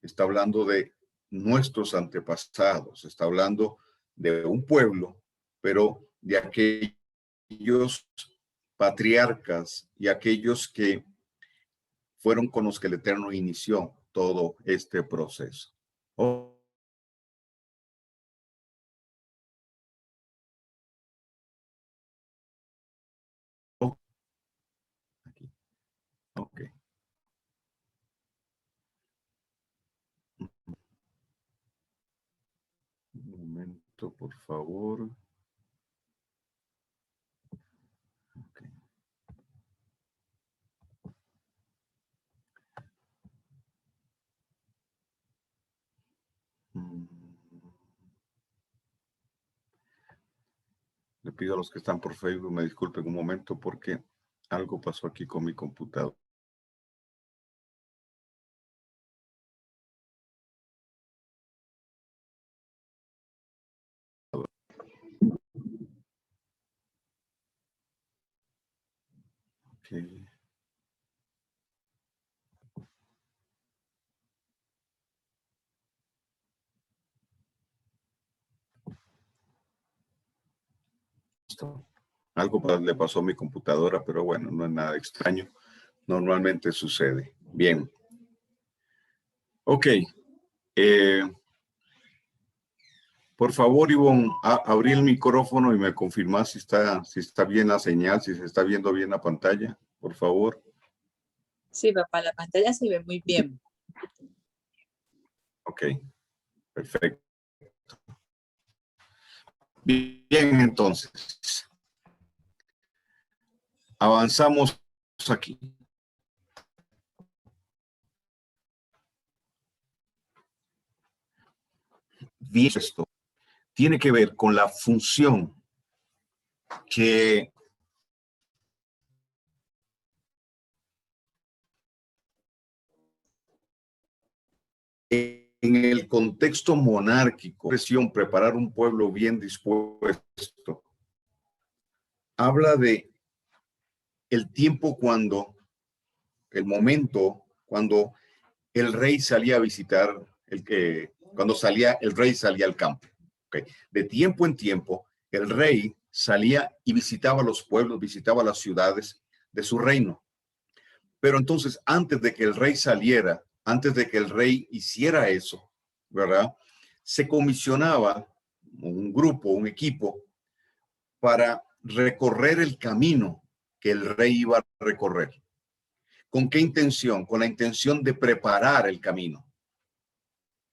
Está hablando de nuestros antepasados, está hablando de un pueblo, pero de aquellos patriarcas y aquellos que fueron con los que el Eterno inició todo este proceso. Oh, oh, aquí. Ok. Un momento, por favor. Okay. Le pido a los que están por Facebook me disculpen un momento porque algo pasó aquí con mi computadora. Okay. Algo le pasó a mi computadora, pero bueno, no es nada extraño. Normalmente sucede. Bien. Ok. Por favor, Ivonne, abrí el micrófono y me confirmas si está bien la señal, si se está viendo bien la pantalla, por favor. Sí, papá, la pantalla se ve muy bien. Ok, perfecto. Bien, entonces. Avanzamos aquí. Bien, esto tiene que ver con la función que en el contexto monárquico, presión, preparar un pueblo bien dispuesto, habla de el tiempo cuando, el momento cuando el rey salía a visitar, cuando salía, el rey salía al campo. Okay. De tiempo en tiempo, el rey salía y visitaba los pueblos, visitaba las ciudades de su reino. Pero entonces, antes de que el rey saliera, antes de que el rey hiciera eso, ¿verdad? Se comisionaba un grupo, un equipo, para recorrer el camino que el rey iba a recorrer. ¿Con qué intención? Con la intención de preparar el camino.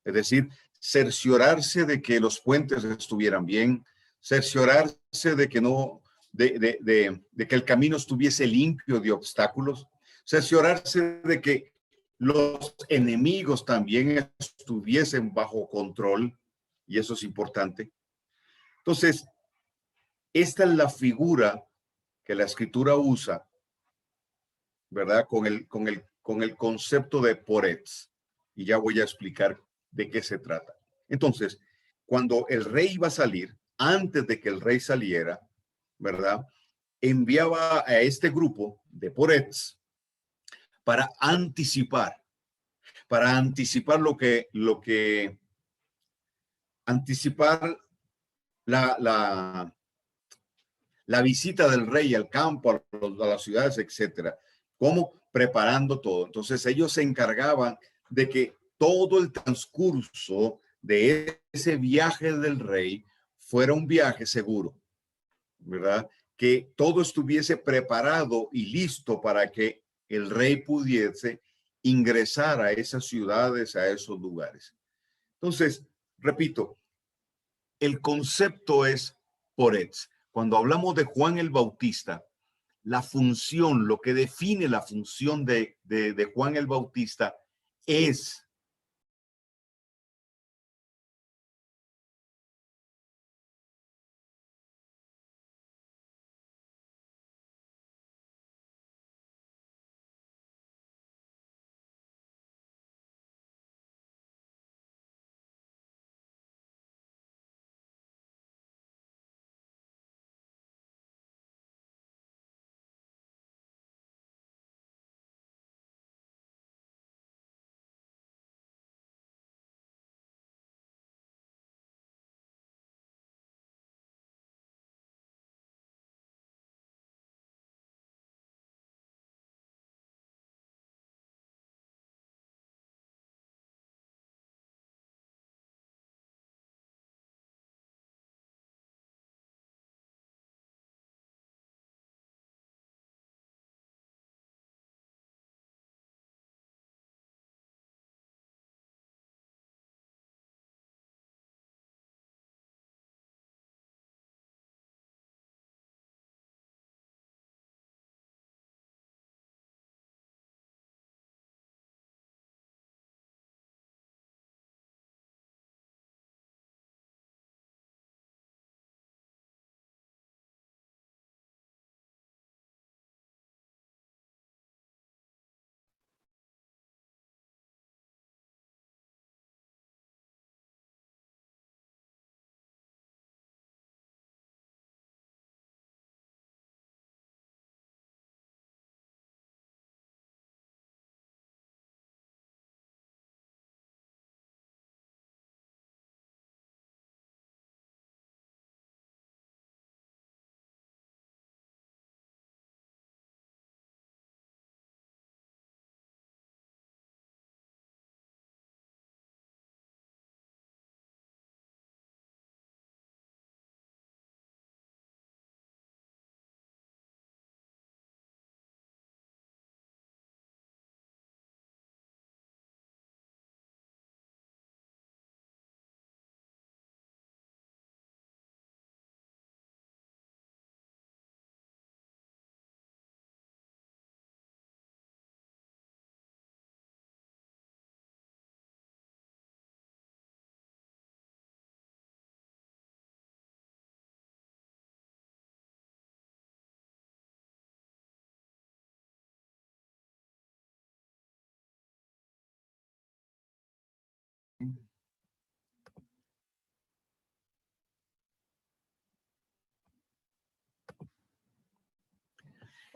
Es decir, cerciorarse de que los puentes estuvieran bien, cerciorarse de que no, de que el camino estuviese limpio de obstáculos, cerciorarse de que los enemigos también estuviesen bajo control, y eso es importante. Entonces, esta es la figura que la escritura usa, ¿verdad? Con el concepto de Poretz. Y ya voy a explicar de qué se trata. Entonces, cuando el rey iba a salir, antes de que el rey saliera, ¿verdad? Enviaba a este grupo de Poretz para anticipar anticipar la visita del rey al campo, a las ciudades, etcétera. ¿Cómo? Preparando todo. Entonces ellos se encargaban de que todo el transcurso de ese viaje del rey fuera un viaje seguro, ¿verdad? Que todo estuviese preparado y listo para que el rey pudiese ingresar a esas ciudades, a esos lugares. Entonces, repito, el concepto es Poretz. Cuando hablamos de Juan el Bautista, la función, lo que define la función de Juan el Bautista es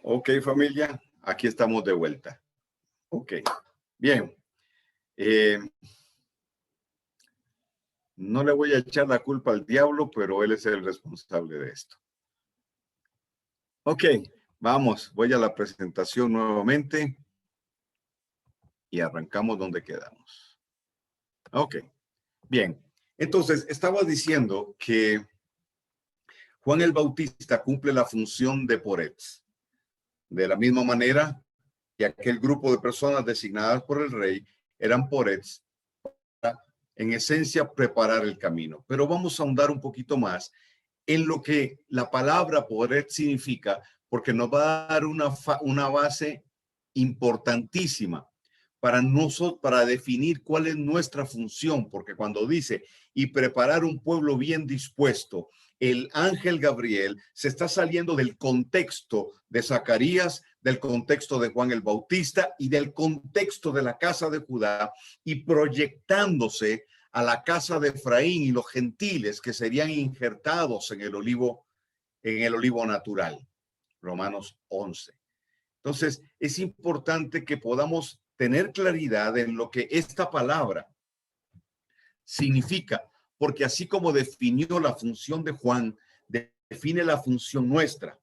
Ok, familia, aquí estamos de vuelta. Ok, bien. No le voy a echar la culpa al diablo, pero él es el responsable de esto. Ok, vamos, voy a la presentación nuevamente y arrancamos donde quedamos. Ok, bien. Entonces, estaba diciendo que Juan el Bautista cumple la función de Porets. De la misma manera que aquel grupo de personas designadas por el rey eran Porets, en esencia preparar el camino. Pero vamos a ahondar un poquito más en lo que la palabra poder significa, porque nos va a dar una base importantísima para nosotros, para definir cuál es nuestra función, porque cuando dice y preparar un pueblo bien dispuesto, el ángel Gabriel se está saliendo del contexto de Zacarías, del contexto de Juan el Bautista y del contexto de la casa de Judá y proyectándose a la casa de Efraín y los gentiles que serían injertados en el olivo natural. Romanos 11. Entonces, es importante que podamos tener claridad en lo que esta palabra significa, porque así como definió la función de Juan, define la función nuestra.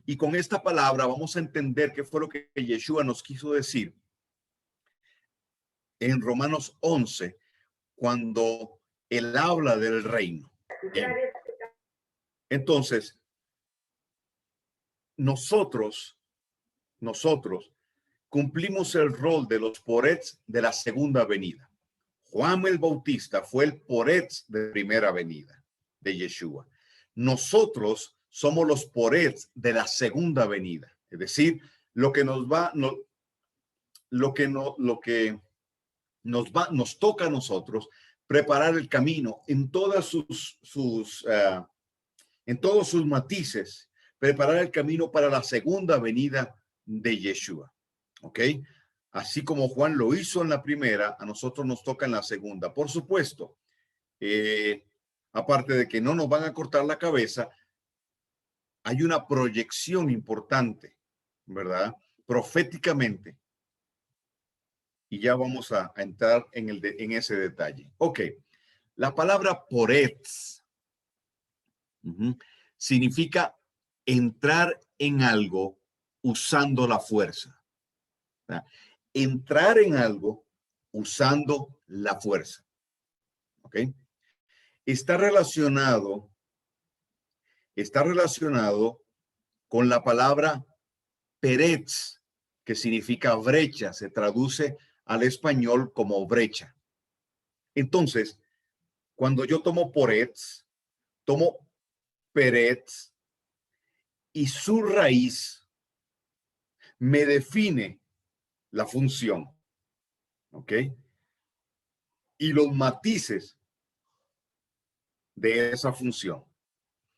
Y con esta palabra vamos a entender qué fue lo que Yeshua nos quiso decir en Romanos 11, cuando él habla del reino. Bien. Entonces, nosotros cumplimos el rol de los porets de la segunda venida. Juan el Bautista fue el porets de primera venida de Yeshua. Nosotros somos los porets de la segunda venida. Es decir, lo que nos toca a nosotros preparar el camino en todas en todos sus matices, preparar el camino para la segunda venida de Yeshua. ¿Ok? Así como Juan lo hizo en la primera, a nosotros nos toca en la segunda. Por supuesto, aparte de que no nos van a cortar la cabeza, hay una proyección importante, ¿verdad? Proféticamente. Y ya vamos a entrar en ese detalle. Ok, la palabra porets significa entrar en algo usando la fuerza. Entrar en algo usando la fuerza. ¿Ok? Está relacionado con la palabra peretz, que significa brecha, se traduce al español como brecha. Entonces, cuando yo tomo poretz, tomo peretz y su raíz me define la función. ¿Ok? Y los matices de esa función.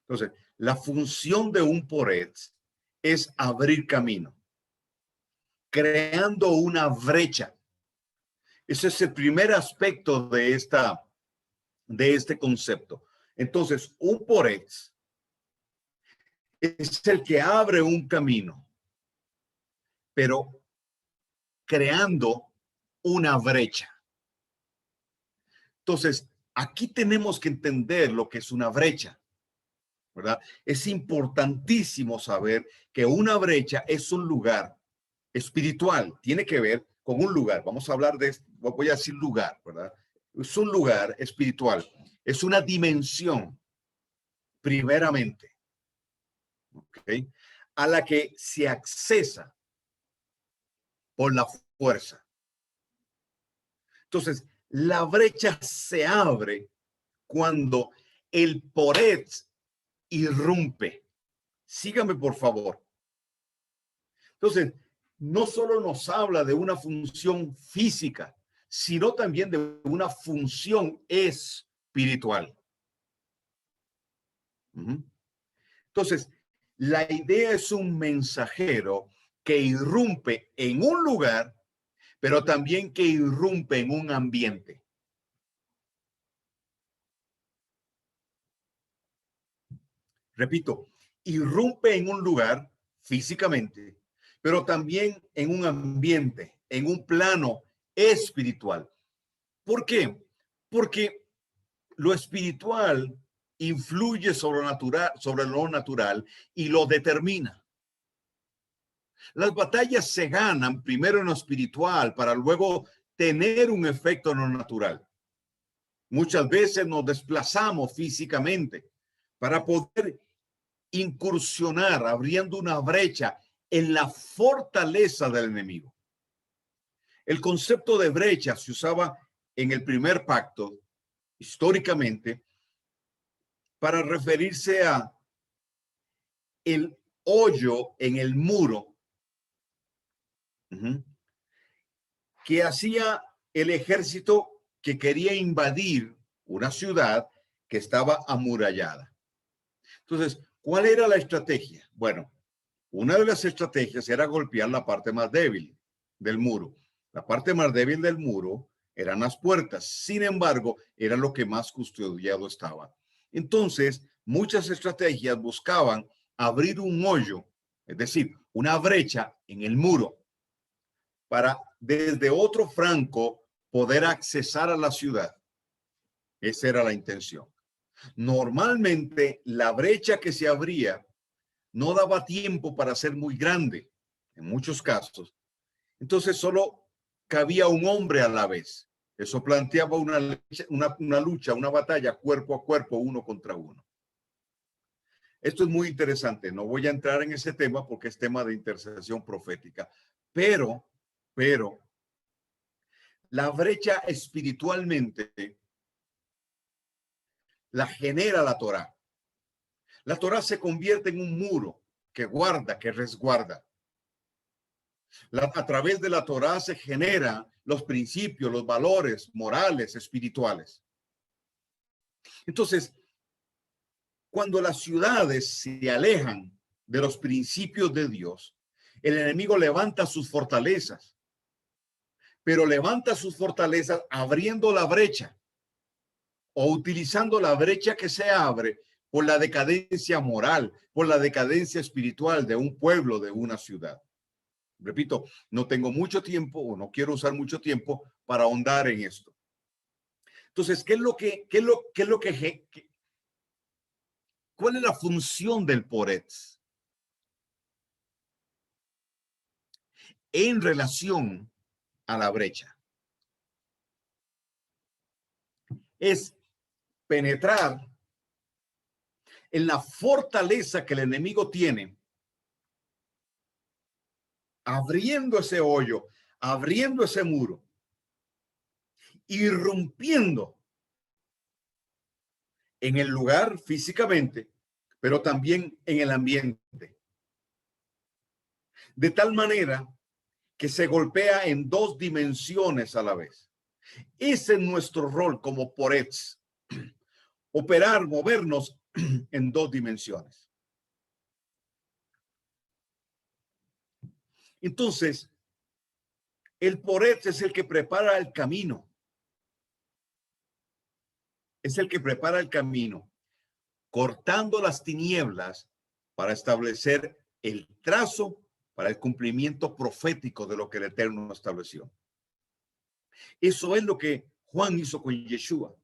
Entonces, la función de un poretz es abrir camino, creando una brecha. Ese es el primer aspecto de este concepto. Entonces, un poretz es el que abre un camino, pero creando una brecha. Entonces, aquí tenemos que entender lo que es una brecha, ¿verdad? Es importantísimo saber que una brecha es un lugar espiritual, tiene que ver con un lugar. Vamos a hablar de esto, voy a decir lugar, ¿verdad? Es un lugar espiritual, es una dimensión, primeramente, ¿ok? A la que se accesa por la fuerza. Entonces, la brecha se abre cuando el poretz irrumpe. Sígame, por favor. Entonces, no solo nos habla de una función física, sino también de una función espiritual. Entonces, la idea es un mensajero que irrumpe en un lugar, pero también que irrumpe en un ambiente. repito, irrumpe en un lugar físicamente, pero también en un ambiente, en un plano espiritual. ¿Por qué? Porque lo espiritual influye sobre lo natural y lo determina. Las batallas se ganan primero en lo espiritual para luego tener un efecto en lo natural. Muchas veces nos desplazamos físicamente para poder incursionar, abriendo una brecha en la fortaleza del enemigo. El concepto de brecha se usaba en el primer pacto, históricamente, para referirse a el hoyo en el muro que hacía el ejército que quería invadir una ciudad que estaba amurallada. Entonces, ¿cuál era la estrategia? Bueno, una de las estrategias era golpear la parte más débil del muro. La parte más débil del muro eran las puertas. Sin embargo, era lo que más custodiado estaba. Entonces, muchas estrategias buscaban abrir un hoyo, es decir, una brecha en el muro, para desde otro flanco poder accesar a la ciudad. Esa era la intención. Normalmente, la brecha que se abría no daba tiempo para ser muy grande, en muchos casos. Entonces, solo cabía un hombre a la vez. Eso planteaba una lucha, una batalla cuerpo a cuerpo, uno contra uno. Esto es muy interesante. No voy a entrar en ese tema porque es tema de intercesión profética. Pero, la brecha espiritualmente la genera la Torá. La Torá se convierte en un muro que guarda, que resguarda. A través de la Torá se generan los principios, los valores morales, espirituales. Entonces, cuando las ciudades se alejan de los principios de Dios, el enemigo levanta sus fortalezas, pero levanta sus fortalezas abriendo la brecha o utilizando la brecha que se abre por la decadencia moral, por la decadencia espiritual de un pueblo, de una ciudad. Repito, no tengo mucho tiempo o no quiero usar mucho tiempo para ahondar en esto. Entonces, ¿cuál es la función del Poretz en relación a la brecha? Es penetrar en la fortaleza que el enemigo tiene, abriendo ese hoyo, abriendo ese muro, irrumpiendo en el lugar físicamente, pero también en el ambiente. De tal manera que se golpea en dos dimensiones a la vez. Ese es nuestro rol como Poretz. Operar, movernos en dos dimensiones. Entonces, el Poretz es el que prepara el camino. Es el que prepara el camino, cortando las tinieblas para establecer el trazo para el cumplimiento profético de lo que el Eterno estableció. Eso es lo que Juan hizo con Yeshua. O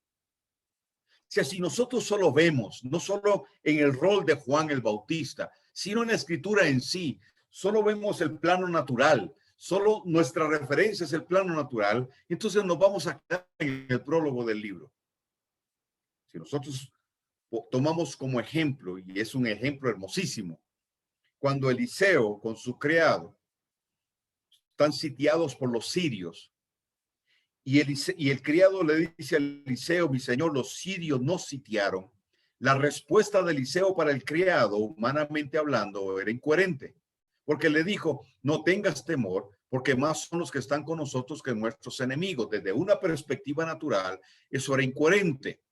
sea, si nosotros solo vemos, no solo en el rol de Juan el Bautista, sino en la escritura en sí, solo vemos el plano natural, solo nuestra referencia es el plano natural, entonces nos vamos a quedar en el prólogo del libro. Si nosotros tomamos como ejemplo, y es un ejemplo hermosísimo, cuando Eliseo con su criado están sitiados por los sirios, y el criado le dice a Eliseo: mi señor, los sirios nos sitiaron. La respuesta de Eliseo para el criado, humanamente hablando, era incoherente, porque le dijo: no tengas temor, porque más son los que están con nosotros que nuestros enemigos. Desde una perspectiva natural, eso era incoherente.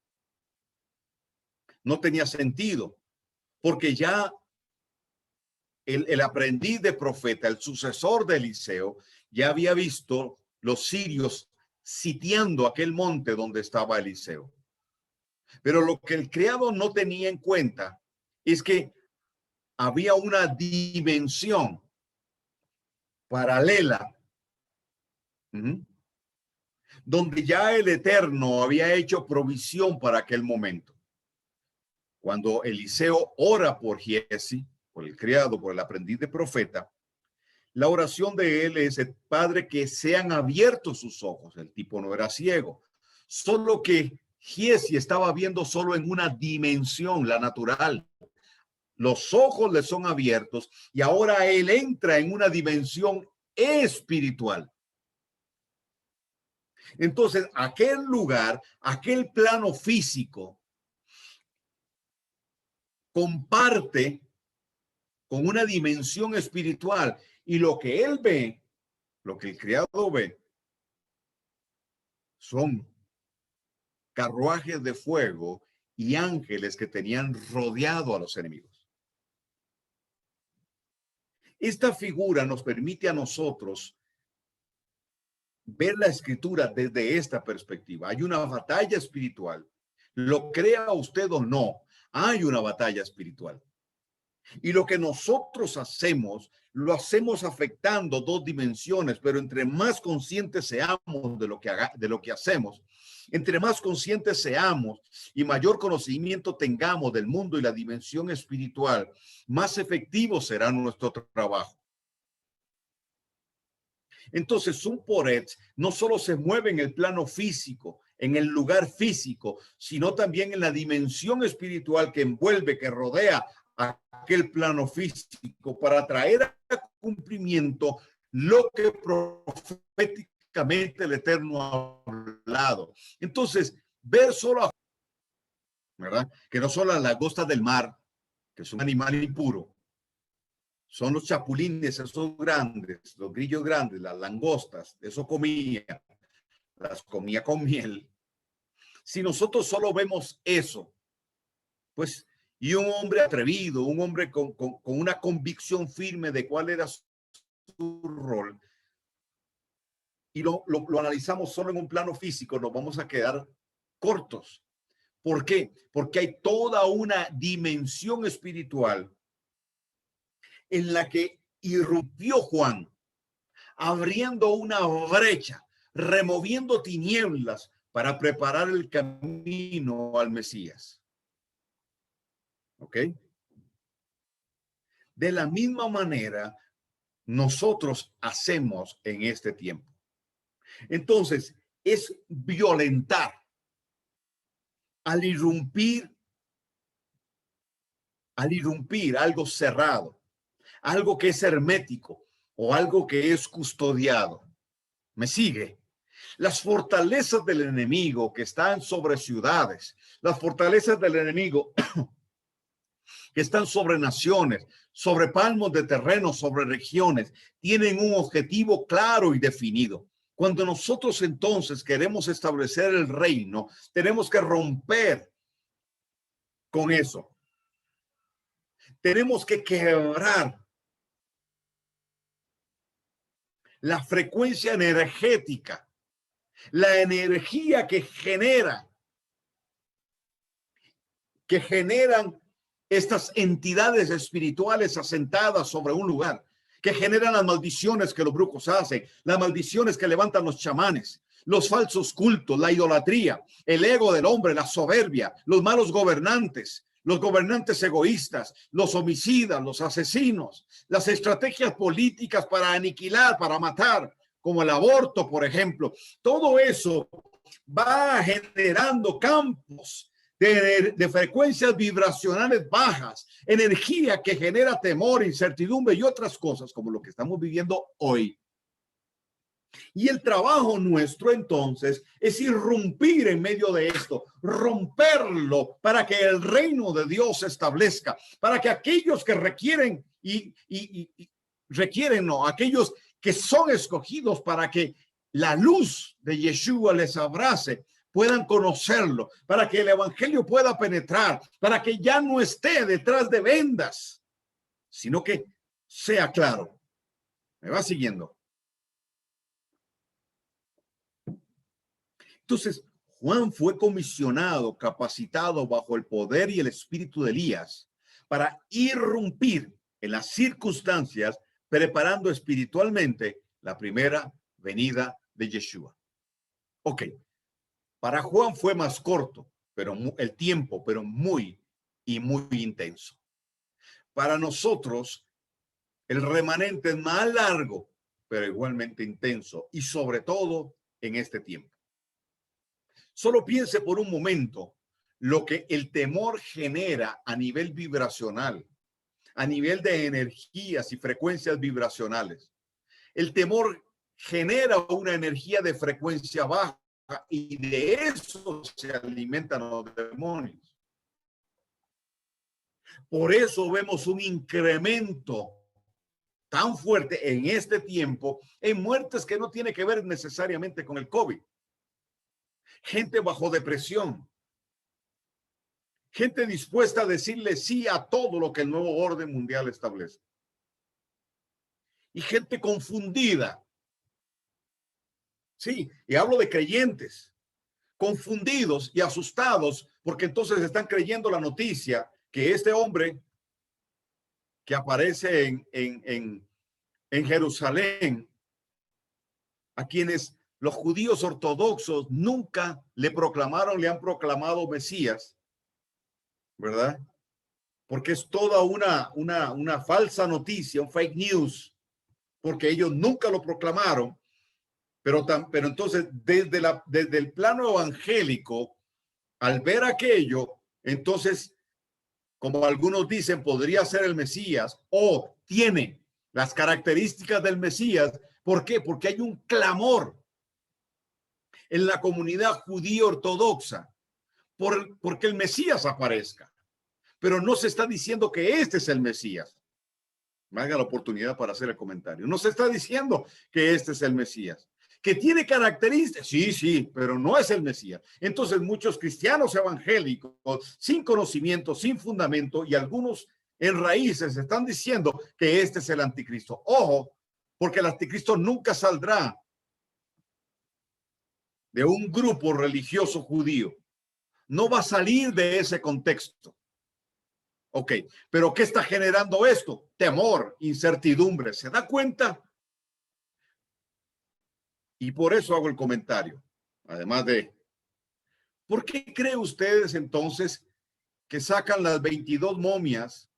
No tenía sentido, porque ya el aprendiz de profeta, el sucesor de Eliseo, ya había visto los sirios sitiando aquel monte donde estaba Eliseo. Pero lo que el criado no tenía en cuenta es que había una dimensión paralela, donde ya el Eterno había hecho provisión para aquel momento. Cuando Eliseo ora por Giesi, por el criado, por el aprendiz de profeta, la oración de él es: Padre, que sean abiertos sus ojos. El tipo no era ciego, solo que Giesi estaba viendo solo en una dimensión, la natural. Los ojos le son abiertos y ahora él entra en una dimensión espiritual. Entonces, aquel lugar, aquel plano físico, comparte con una dimensión espiritual, y lo que él ve, lo que el criado ve, son carruajes de fuego y ángeles que tenían rodeado a los enemigos. Esta figura nos permite a nosotros ver la escritura desde esta perspectiva. Hay una batalla espiritual. Lo crea usted o no, hay una batalla espiritual. Y lo que nosotros hacemos, lo hacemos afectando dos dimensiones, pero entre más conscientes seamos de lo que hacemos, entre más conscientes seamos y mayor conocimiento tengamos del mundo y la dimensión espiritual, más efectivo será nuestro trabajo. Entonces, un Poretz no solo se mueve en el plano físico, en el lugar físico, sino también en la dimensión espiritual que envuelve, que rodea aquel plano físico, para traer a cumplimiento lo que proféticamente el Eterno ha hablado. Entonces, ver solo, ¿verdad?, que no solo las langostas del mar, que es un animal impuro, son los chapulines, esos grandes, los grillos grandes, las langostas, eso comía, las comía con miel. Si nosotros solo vemos eso, pues, y un hombre atrevido, un hombre con una convicción firme de cuál era su rol, y lo analizamos solo en un plano físico, nos vamos a quedar cortos. ¿Por qué? Porque hay toda una dimensión espiritual en la que irrumpió Juan, abriendo una brecha, removiendo tinieblas para preparar el camino al Mesías. ¿Ok? De la misma manera, nosotros hacemos en este tiempo. Entonces, es violentar al irrumpir algo cerrado, algo que es hermético o algo que es custodiado. ¿Me sigue? Las fortalezas del enemigo que están sobre ciudades, las fortalezas del enemigo que están sobre naciones, sobre palmos de terreno, sobre regiones, tienen un objetivo claro y definido. Cuando nosotros entonces queremos establecer el reino, tenemos que romper con eso. Tenemos que quebrar la frecuencia energética, la energía que generan estas entidades espirituales asentadas sobre un lugar, que generan las maldiciones que los brujos hacen, las maldiciones que levantan los chamanes, los falsos cultos, la idolatría, el ego del hombre, la soberbia, los malos gobernantes, los gobernantes egoístas, los homicidas, los asesinos, las estrategias políticas para aniquilar, para matar, como el aborto, por ejemplo. Todo eso va generando campos de frecuencias vibracionales bajas, energía que genera temor, incertidumbre y otras cosas como lo que estamos viviendo hoy. Y el trabajo nuestro entonces es irrumpir en medio de esto, romperlo para que el reino de Dios se establezca, para que aquellos que requieren aquellos que son escogidos para que la luz de Yeshua les abrace, puedan conocerlo, para que el evangelio pueda penetrar, para que ya no esté detrás de vendas, sino que sea claro. ¿Me va siguiendo? Entonces, Juan fue comisionado, capacitado bajo el poder y el espíritu de Elías para irrumpir en las circunstancias, preparando espiritualmente la primera venida de Yeshua. Ok, para Juan fue más corto, pero el tiempo, pero muy intenso. Para nosotros, el remanente es más largo, pero igualmente intenso, y sobre todo en este tiempo. Solo piense por un momento lo que el temor genera a nivel vibracional, a nivel de energías y frecuencias vibracionales. El temor genera una energía de frecuencia baja y de eso se alimentan los demonios. Por eso vemos un incremento tan fuerte en este tiempo en muertes que no tiene que ver necesariamente con el COVID. Gente bajo depresión. Gente dispuesta a decirle sí a todo lo que el nuevo orden mundial establece. Y gente confundida. Sí, y hablo de creyentes, confundidos y asustados porque entonces están creyendo la noticia que este hombre que aparece en Jerusalén, a quienes los judíos ortodoxos nunca le han proclamado Mesías, ¿verdad? Porque es toda una falsa noticia, un fake news, porque ellos nunca lo proclamaron, pero entonces desde el plano evangélico, al ver aquello, entonces, como algunos dicen, podría ser el Mesías o tiene las características del Mesías. ¿Por qué? Porque hay un clamor en la comunidad judía ortodoxa porque el Mesías aparezca. Pero no se está diciendo que este es el Mesías. Me haga la oportunidad para hacer el comentario. No se está diciendo que este es el Mesías. Que tiene características, sí, pero no es el Mesías. Entonces muchos cristianos evangélicos, sin conocimiento, sin fundamento, y algunos en raíces están diciendo que este es el anticristo. Ojo, porque el anticristo nunca saldrá de un grupo religioso judío. No va a salir de ese contexto. Ok, pero ¿qué está generando esto? Temor, incertidumbre. ¿Se da cuenta? Y por eso hago el comentario. Además de, ¿por qué cree ustedes entonces que sacan las 22 momias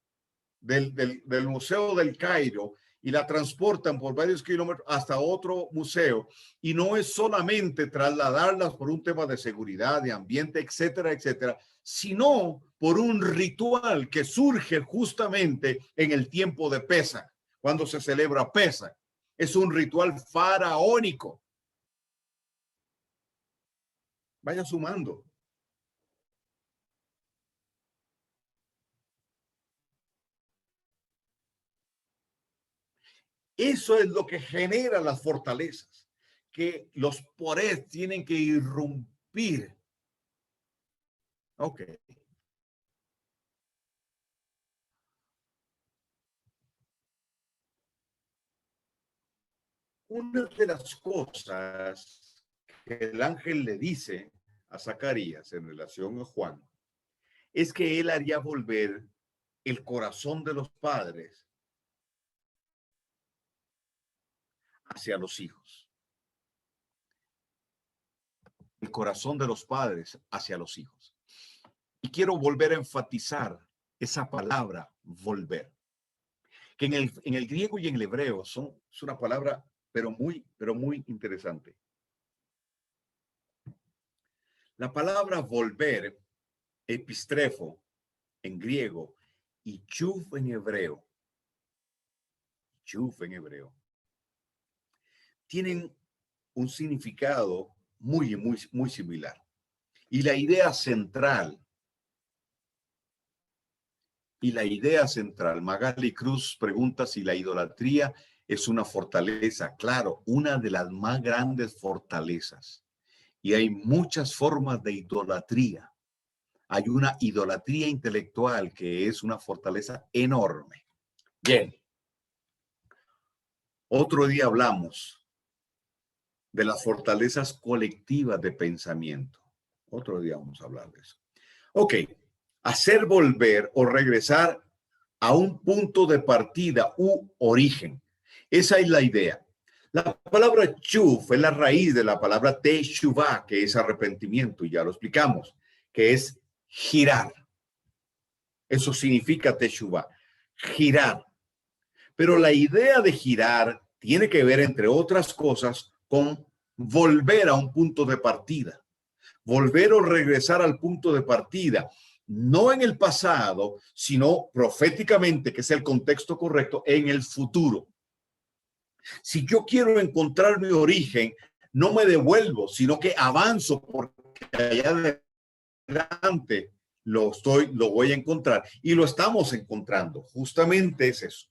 del Museo del Cairo y la transportan por varios kilómetros hasta otro museo? Y no es solamente trasladarlas por un tema de seguridad, de ambiente, etcétera, etcétera, sino por un ritual que surge justamente en el tiempo de Pesaj, cuando se celebra Pesaj. Es un ritual faraónico. Vaya sumando. Eso es lo que genera las fortalezas, que los porés tienen que irrumpir. Ok. Una de las cosas que el ángel le dice a Zacarías en relación a Juan es que él haría volver el corazón de los padres hacia los hijos. El corazón de los padres hacia los hijos. Y quiero volver a enfatizar esa palabra, volver. Que en el griego y en el hebreo es una palabra pero muy interesante. La palabra volver, epistrefo en griego y chuf en hebreo, tienen un significado muy similar. Y la idea central, Magali Cruz pregunta si la idolatría es una fortaleza. Claro, una de las más grandes fortalezas. Y hay muchas formas de idolatría. Hay una idolatría intelectual que es una fortaleza enorme. Bien. Otro día hablamos de las fortalezas colectivas de pensamiento. Otro día vamos a hablar de eso. Ok. Hacer volver o regresar a un punto de partida u origen. Esa es la idea. La palabra chuv es la raíz de la palabra teshuvah, que es arrepentimiento, y ya lo explicamos, que es girar. Eso significa teshuvah, girar. Pero la idea de girar tiene que ver, entre otras cosas, con volver a un punto de partida. Volver o regresar al punto de partida, no en el pasado, sino proféticamente, que es el contexto correcto, en el futuro. Si yo quiero encontrar mi origen, no me devuelvo, sino que avanzo porque allá adelante lo voy a encontrar y lo estamos encontrando. Justamente es eso,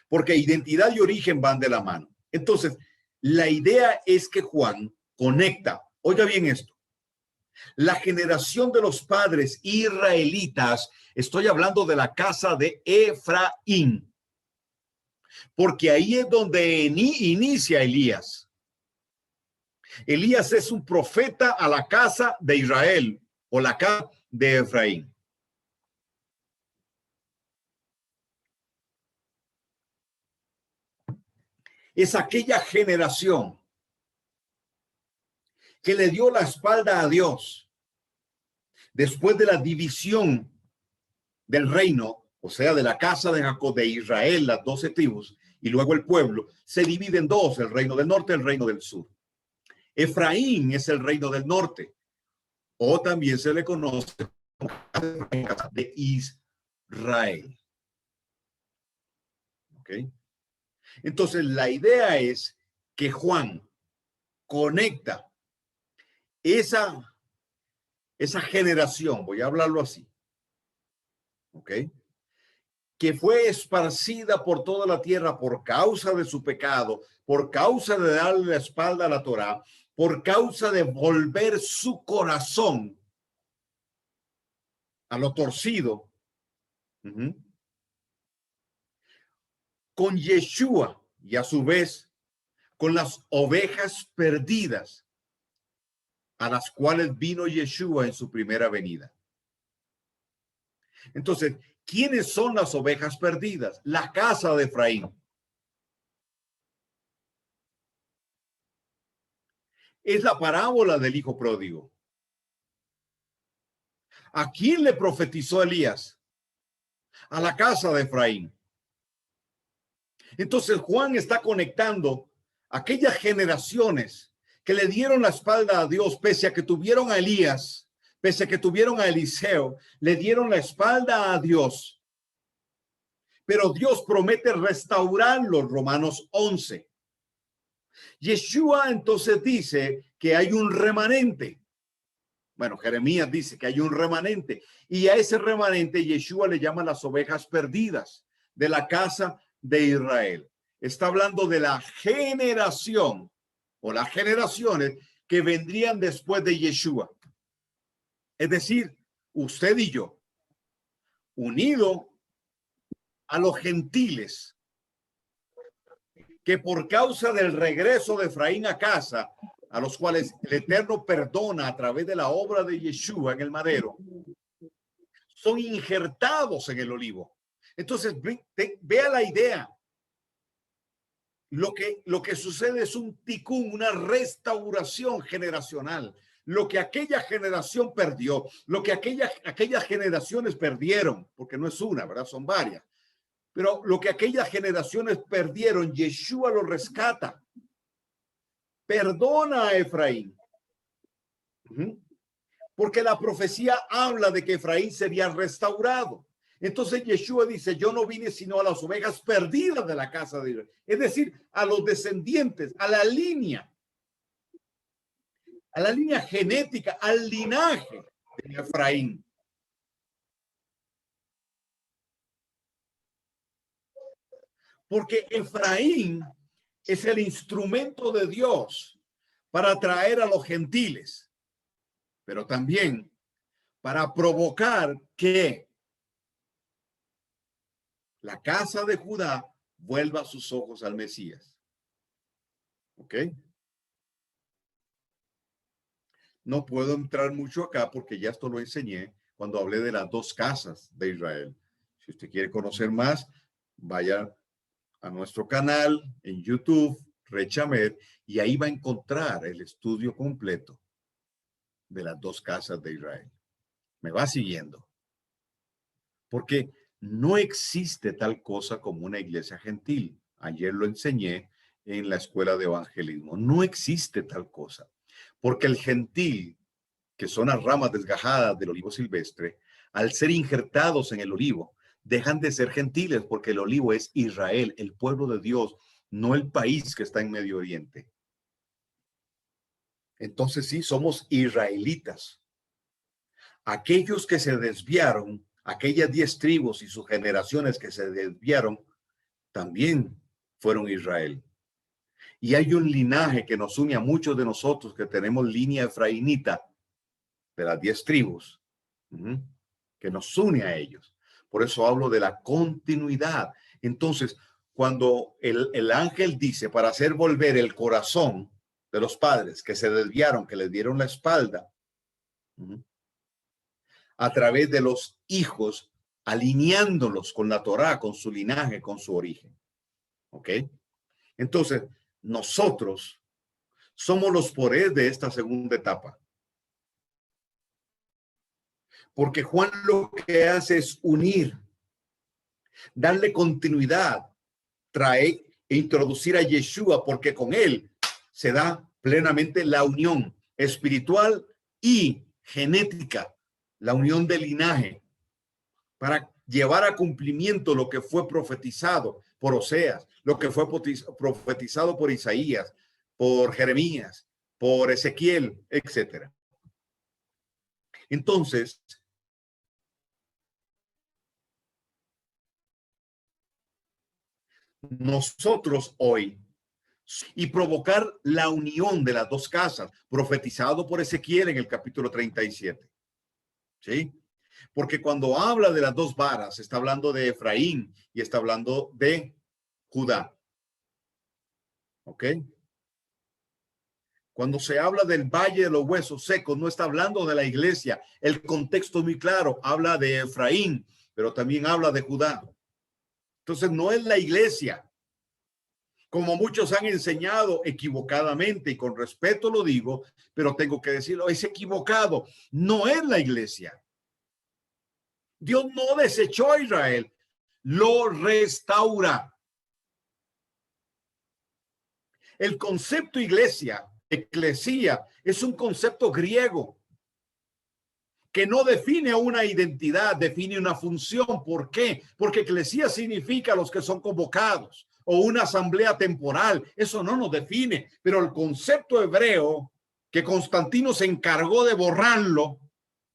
porque identidad y origen van de la mano. Entonces, la idea es que Juan conecta, oiga bien esto, la generación de los padres israelitas, estoy hablando de la casa de Efraín, porque ahí es donde inicia Elías. Elías es un profeta a la casa de Israel o la casa de Efraín. Es aquella generación que le dio la espalda a Dios después de la división del reino, o sea, de la casa de Jacob, de Israel, las 12 tribus, y luego el pueblo, se divide en dos, el reino del norte y el reino del sur. Efraín es el reino del norte, o también se le conoce como de Israel. ¿Ok? Entonces, la idea es que Juan conecta esa generación, voy a hablarlo así, ¿ok? Que fue esparcida por toda la tierra por causa de su pecado, por causa de darle la espalda a la Torá, por causa de volver su corazón a lo torcido, con Yeshua y a su vez con las ovejas perdidas a las cuales vino Yeshua en su primera venida. Entonces, ¿quiénes son las ovejas perdidas? La casa de Efraín. Es la parábola del hijo pródigo. ¿A quién le profetizó Elías? A la casa de Efraín. Entonces Juan está conectando aquellas generaciones que le dieron la espalda a Dios, pese a que tuvieron a Elías, pese a que tuvieron a Eliseo, le dieron la espalda a Dios. Pero Dios promete restaurarlos, Romanos 11. Yeshua entonces dice que hay un remanente. Bueno, Jeremías dice que hay un remanente y a ese remanente Yeshua le llama las ovejas perdidas de la casa de Israel. Está hablando de la generación o las generaciones que vendrían después de Yeshua. Es decir, usted y yo, unido a los gentiles, que por causa del regreso de Efraín a casa, a los cuales el Eterno perdona a través de la obra de Yeshua en el madero, son injertados en el olivo. Entonces, vea la idea. Lo que sucede es un tikkun, una restauración generacional. Lo que aquella generación perdió, lo que aquellas generaciones perdieron, porque no es una, ¿verdad? Son varias. Pero lo que aquellas generaciones perdieron, Yeshua lo rescata. Perdona a Efraín. Porque la profecía habla de que Efraín sería restaurado. Entonces Yeshua dice, yo no vine sino a las ovejas perdidas de la casa de Israel. Es decir, a los descendientes, a la línea genética, al linaje de Efraín. Porque Efraín es el instrumento de Dios para atraer a los gentiles, pero también para provocar que la casa de Judá vuelva sus ojos al Mesías. ¿Ok? No puedo entrar mucho acá porque ya esto lo enseñé cuando hablé de las dos casas de Israel. Si usted quiere conocer más, vaya a nuestro canal en YouTube, Rechamed, y ahí va a encontrar el estudio completo de las dos casas de Israel. Me va siguiendo. Porque no existe tal cosa como una iglesia gentil. Ayer lo enseñé en la escuela de evangelismo. No existe tal cosa. Porque el gentil, que son las ramas desgajadas del olivo silvestre, al ser injertados en el olivo, dejan de ser gentiles porque el olivo es Israel, el pueblo de Dios, no el país que está en Medio Oriente. Entonces sí, somos israelitas. Aquellos que se desviaron, aquellas 10 tribus y sus generaciones que se desviaron, también fueron Israel. Y hay un linaje que nos une a muchos de nosotros que tenemos línea efraínita de las 10 tribus, que nos une a ellos. Por eso hablo de la continuidad. Entonces, cuando el ángel dice para hacer volver el corazón de los padres que se desviaron, que les dieron la espalda, a través de los hijos, alineándolos con la Torá, con su linaje, con su origen. ¿Ok? Entonces, nosotros somos los porés de esta segunda etapa. Porque Juan lo que hace es unir, darle continuidad, traer e introducir a Yeshua, porque con él se da plenamente la unión espiritual y genética, la unión de linaje, para llevar a cumplimiento lo que fue profetizado por Oseas, lo que fue profetizado por Isaías, por Jeremías, por Ezequiel, etcétera. Entonces, nosotros hoy, y provocar la unión de las dos casas, profetizado por Ezequiel en el capítulo 37. ¿Sí? Porque cuando habla de las dos varas, está hablando de Efraín y está hablando de Judá. ¿Ok? Cuando se habla del valle de los huesos secos, no está hablando de la iglesia. El contexto es muy claro. Habla de Efraín, pero también habla de Judá. Entonces, no es la iglesia. Como muchos han enseñado equivocadamente, y con respeto lo digo, pero tengo que decirlo, es equivocado. No es la iglesia. Dios no desechó a Israel, lo restaura. El concepto iglesia, eclesía, es un concepto griego que no define una identidad, define una función. ¿Por qué? Porque eclesía significa los que son convocados o una asamblea temporal. Eso no nos define, pero el concepto hebreo que Constantino se encargó de borrarlo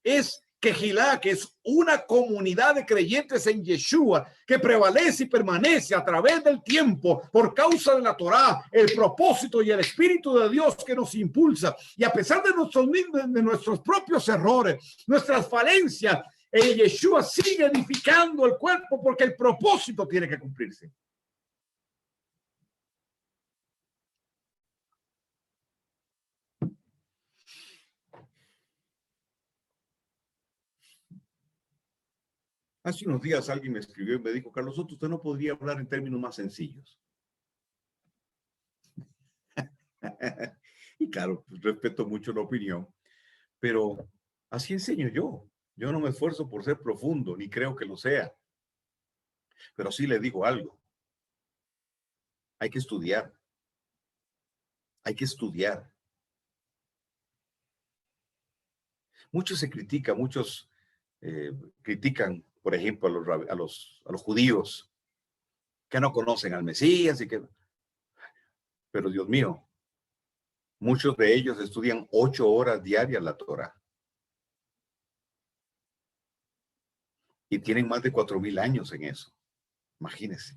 es Kehilá, que es una comunidad de creyentes en Yeshua que prevalece y permanece a través del tiempo por causa de la Torá, el propósito y el Espíritu de Dios que nos impulsa. Y a pesar de nuestros propios errores, nuestras falencias, Yeshua sigue edificando el cuerpo porque el propósito tiene que cumplirse. Hace unos días alguien me escribió y me dijo, Carlos Soto, usted no podría hablar en términos más sencillos. Y claro, pues, respeto mucho la opinión, pero así enseño yo. Yo no me esfuerzo por ser profundo, ni creo que lo sea. Pero sí le digo algo. Hay que estudiar. Hay que estudiar. Muchos se critican, muchos critican, por ejemplo, a los judíos que no conocen al Mesías y que... Pero Dios mío, muchos de ellos estudian 8 horas diarias la Torá. Y tienen más de 4,000 años en eso. Imagínense.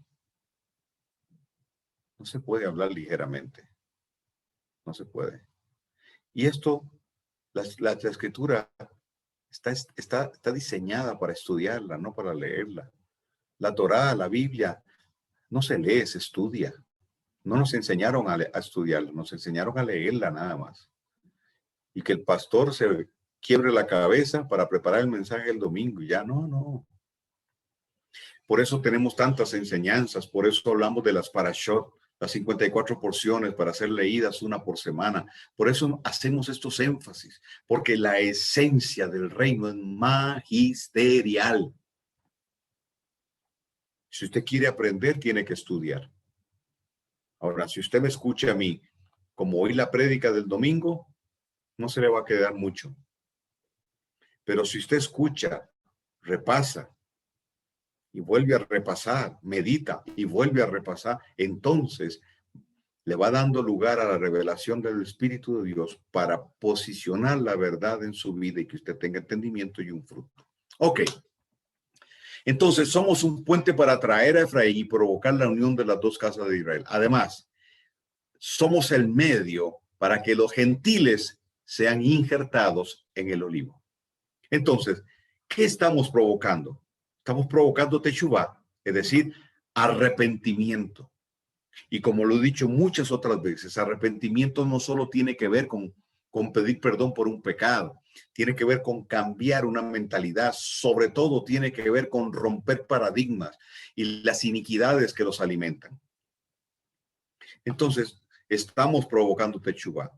No se puede hablar ligeramente. No se puede. Y esto, la escritura está diseñada para estudiarla, no para leerla. La Torá, la Biblia, no se lee, se estudia. No nos enseñaron a estudiarla, nos enseñaron a leerla nada más. Y que el pastor se quiebre la cabeza para preparar el mensaje el domingo. Ya no. Por eso tenemos tantas enseñanzas, por eso hablamos de las parashot, las 54 porciones para ser leídas una por semana. Por eso hacemos estos énfasis, porque la esencia del reino es magisterial. Si usted quiere aprender, tiene que estudiar. Ahora, si usted me escucha a mí, como hoy la prédica del domingo, no se le va a quedar mucho. Pero si usted escucha, repasa y vuelve a repasar, medita y vuelve a repasar, entonces le va dando lugar a la revelación del Espíritu de Dios para posicionar la verdad en su vida y que usted tenga entendimiento y un fruto. Ok. Entonces somos un puente para atraer a Efraín y provocar la unión de las dos casas de Israel. Además, somos el medio para que los gentiles sean injertados en el olivo. Entonces, ¿qué estamos provocando? Estamos provocando teshuvá, es decir, arrepentimiento. Y como lo he dicho muchas otras veces, arrepentimiento no solo tiene que ver con pedir perdón por un pecado, tiene que ver con cambiar una mentalidad, sobre todo tiene que ver con romper paradigmas y las iniquidades que los alimentan. Entonces, estamos provocando teshuvá,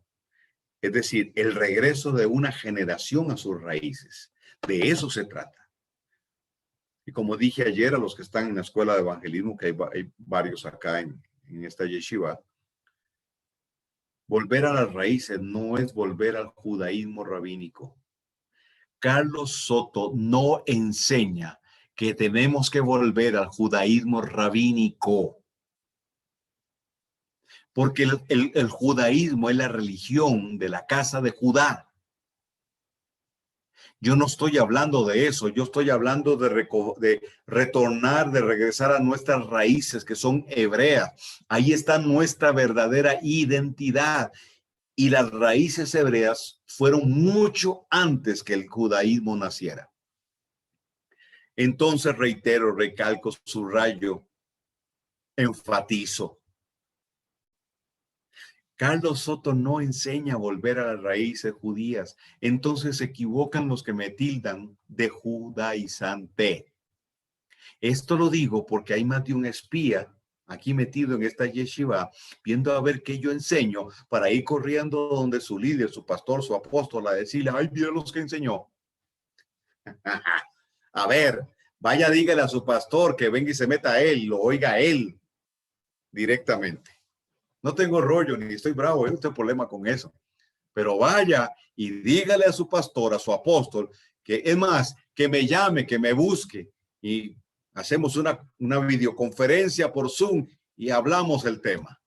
es decir, el regreso de una generación a sus raíces. De eso se trata. Y como dije ayer a los que están en la escuela de evangelismo, que hay varios acá en esta yeshiva, volver a las raíces no es volver al judaísmo rabínico. Carlos Soto no enseña que tenemos que volver al judaísmo rabínico, porque el judaísmo es la religión de la casa de Judá. Yo no estoy hablando de eso, yo estoy hablando de retornar, de regresar a nuestras raíces que son hebreas. Ahí está nuestra verdadera identidad. Y las raíces hebreas fueron mucho antes que el judaísmo naciera. Entonces reitero, recalco, subrayo, enfatizo. Carlos Soto no enseña a volver a las raíces judías. Entonces se equivocan los que me tildan de judaizante. Esto lo digo porque hay más de un espía aquí metido en esta yeshiva, viendo a ver qué yo enseño para ir corriendo donde su líder, su pastor, su apóstol, a decirle, ay, mira los que enseñó. A ver, vaya, dígale a su pastor que venga y se meta a él, lo oiga a él directamente. No tengo rollo, ni estoy bravo, no tengo problema con eso. Pero vaya y dígale a su pastor, a su apóstol, que es más, que me llame, que me busque y hacemos una videoconferencia por Zoom y hablamos el tema.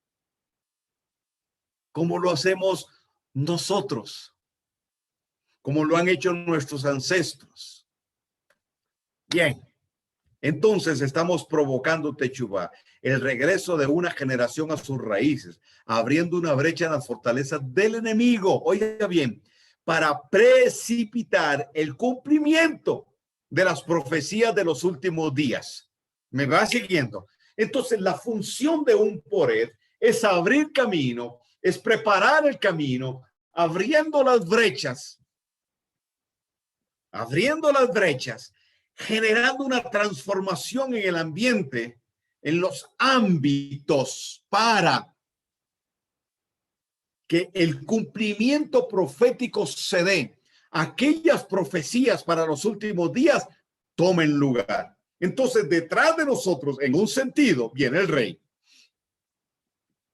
¿Cómo lo hacemos nosotros? ¿Cómo lo han hecho nuestros ancestros? Bien. Entonces estamos provocando teshuvá, el regreso de una generación a sus raíces, abriendo una brecha en las fortalezas del enemigo, oiga bien, para precipitar el cumplimiento de las profecías de los últimos días. ¿Me va siguiendo? Entonces la función de un pored es abrir camino, es preparar el camino, abriendo las brechas, generando una transformación en el ambiente, en los ámbitos, para que el cumplimiento profético se dé. Aquellas profecías para los últimos días tomen lugar. Entonces, detrás de nosotros, en un sentido, viene el rey.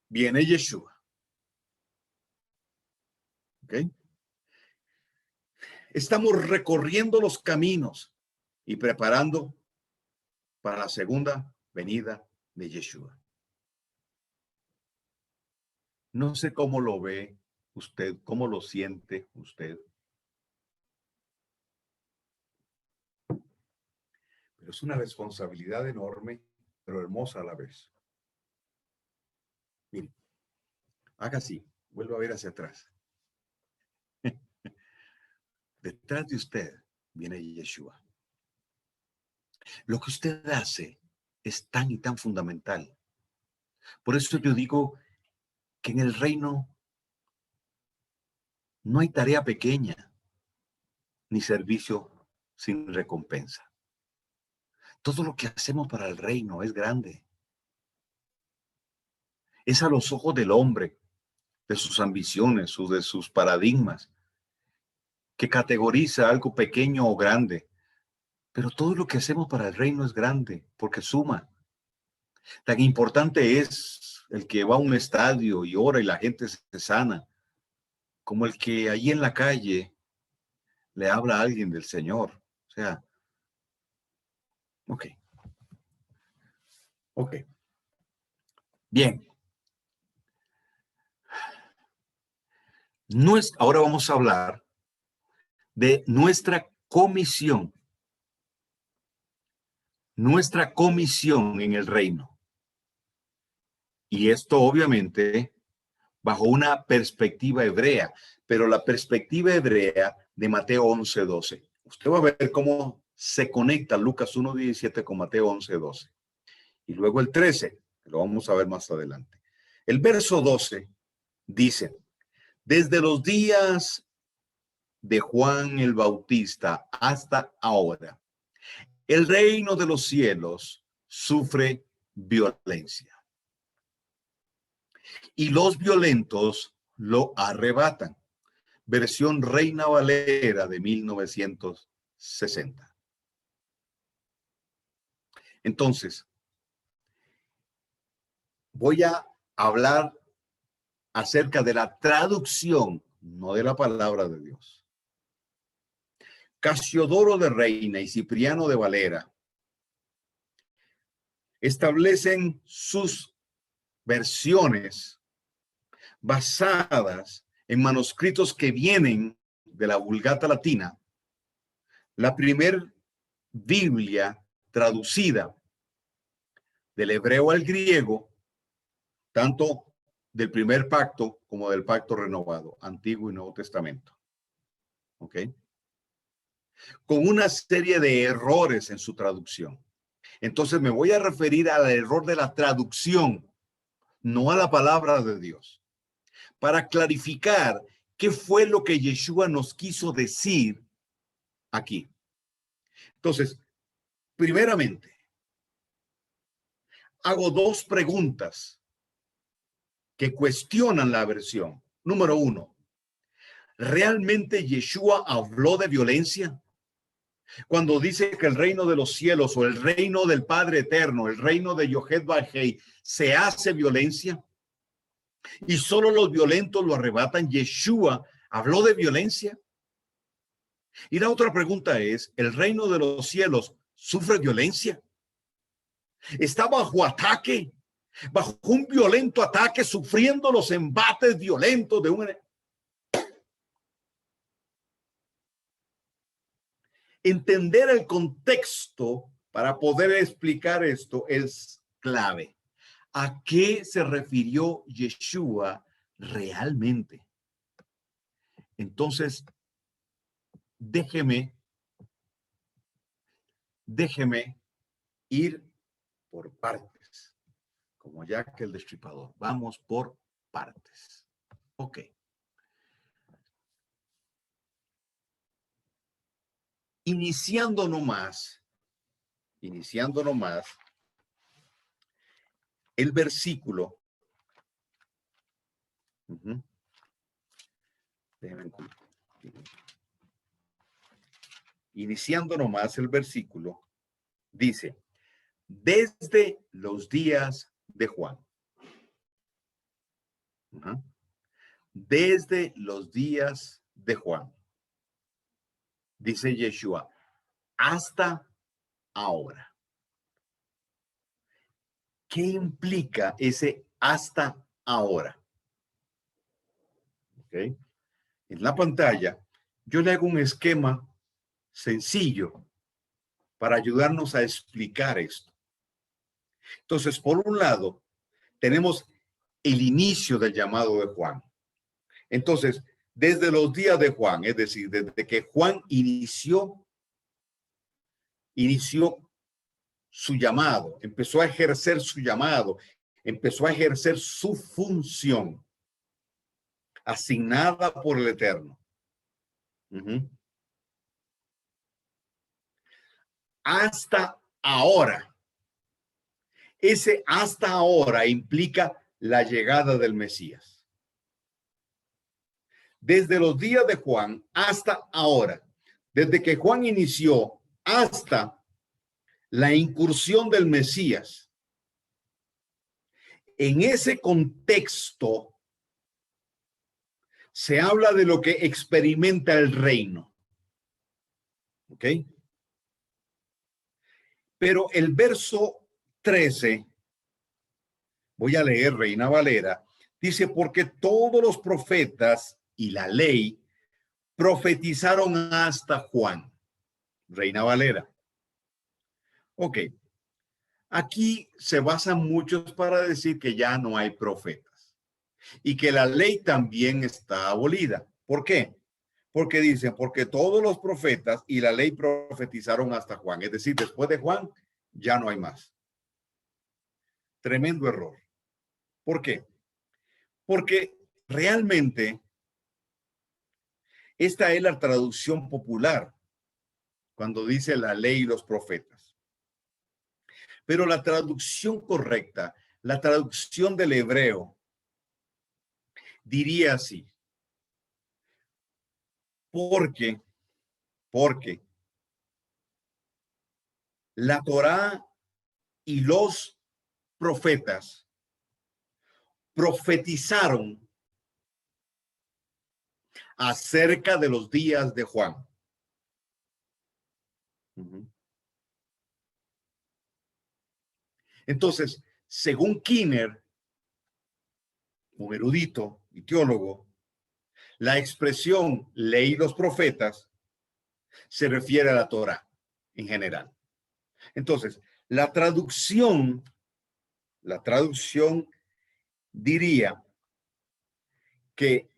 Viene Yeshua. ¿Ok? Estamos recorriendo los caminos y preparando para la segunda venida de Yeshua. No sé cómo lo ve usted, cómo lo siente usted. Pero es una responsabilidad enorme, pero hermosa a la vez. Mire, haga así, vuelva a ver hacia atrás. Detrás de usted viene Yeshua. Lo que usted hace es tan y tan fundamental. Por eso yo digo que en el reino no hay tarea pequeña ni servicio sin recompensa. Todo lo que hacemos para el reino es grande. Es a los ojos del hombre, de sus ambiciones, de sus paradigmas, que categoriza algo pequeño o grande. Pero todo lo que hacemos para el reino es grande, porque suma. Tan importante es el que va a un estadio y ora y la gente se sana, como el que allí en la calle le habla a alguien del Señor. O sea, ok. Bien. Ahora vamos a hablar de nuestra comisión. Nuestra comisión en el reino. Y esto obviamente bajo una perspectiva hebrea, pero la perspectiva hebrea de Mateo 11:12. Usted va a ver cómo se conecta Lucas 1:17 con Mateo 11:12. Y luego el 13, que lo vamos a ver más adelante. El verso 12 dice, desde los días de Juan el Bautista hasta ahora, el reino de los cielos sufre violencia. Y los violentos lo arrebatan. Versión Reina Valera de 1960. Entonces, voy a hablar acerca de la traducción, no de la palabra de Dios. Casiodoro de Reina y Cipriano de Valera establecen sus versiones basadas en manuscritos que vienen de la Vulgata Latina, la primer Biblia traducida del hebreo al griego, tanto del primer pacto como del pacto renovado, Antiguo y Nuevo Testamento. ¿Ok? Con una serie de errores en su traducción. Entonces me voy a referir al error de la traducción, no a la palabra de Dios, para clarificar qué fue lo que Yeshua nos quiso decir aquí. Entonces, primeramente, hago dos preguntas que cuestionan la versión. Número uno, ¿realmente Yeshua habló de violencia? Cuando dice que el reino de los cielos o el reino del Padre Eterno, el reino de Yohed Bajei, se hace violencia y solo los violentos lo arrebatan, ¿Yeshua habló de violencia? Y la otra pregunta es, ¿el reino de los cielos sufre violencia? ¿Está bajo ataque? Bajo un violento ataque, sufriendo los embates violentos de un... Entender el contexto para poder explicar esto es clave. ¿A qué se refirió Yeshua realmente? Entonces, déjeme ir por partes, como Jack el Destripador. Vamos por partes. Ok. Iniciando nomás, el versículo. Iniciando nomás el versículo, dice, desde los días de Juan. Desde los días de Juan. Dice Yeshua, hasta ahora. ¿Qué implica ese hasta ahora? ¿Ok? En la pantalla, yo le hago un esquema sencillo para ayudarnos a explicar esto. Entonces, por un lado, tenemos el inicio del llamado de Juan. Entonces, desde los días de Juan, es decir, desde que Juan inició su llamado, empezó a ejercer su llamado, empezó a ejercer su función asignada por el Eterno. Hasta ahora. Ese hasta ahora implica la llegada del Mesías. Desde los días de Juan hasta ahora, desde que Juan inició hasta la incursión del Mesías. En ese contexto se habla de lo que experimenta el reino. ¿Ok? Pero el verso 13, voy a leer Reina Valera, dice, porque todos los profetas y la ley profetizaron hasta Juan. Reina Valera. Ok. Aquí se basan muchos para decir que ya no hay profetas y que la ley también está abolida. ¿Por qué? Porque dicen, porque todos los profetas y la ley profetizaron hasta Juan. Es decir, después de Juan ya no hay más. Tremendo error. ¿Por qué? Porque realmente esta es la traducción popular cuando dice la ley y los profetas. Pero la traducción correcta, la traducción del hebreo, diría así. Porque la Torá y los profetas profetizaron acerca de los días de Juan. Entonces, según Kinner, un erudito y teólogo, la expresión ley los profetas se refiere a la Torá en general. Entonces, la traducción diría que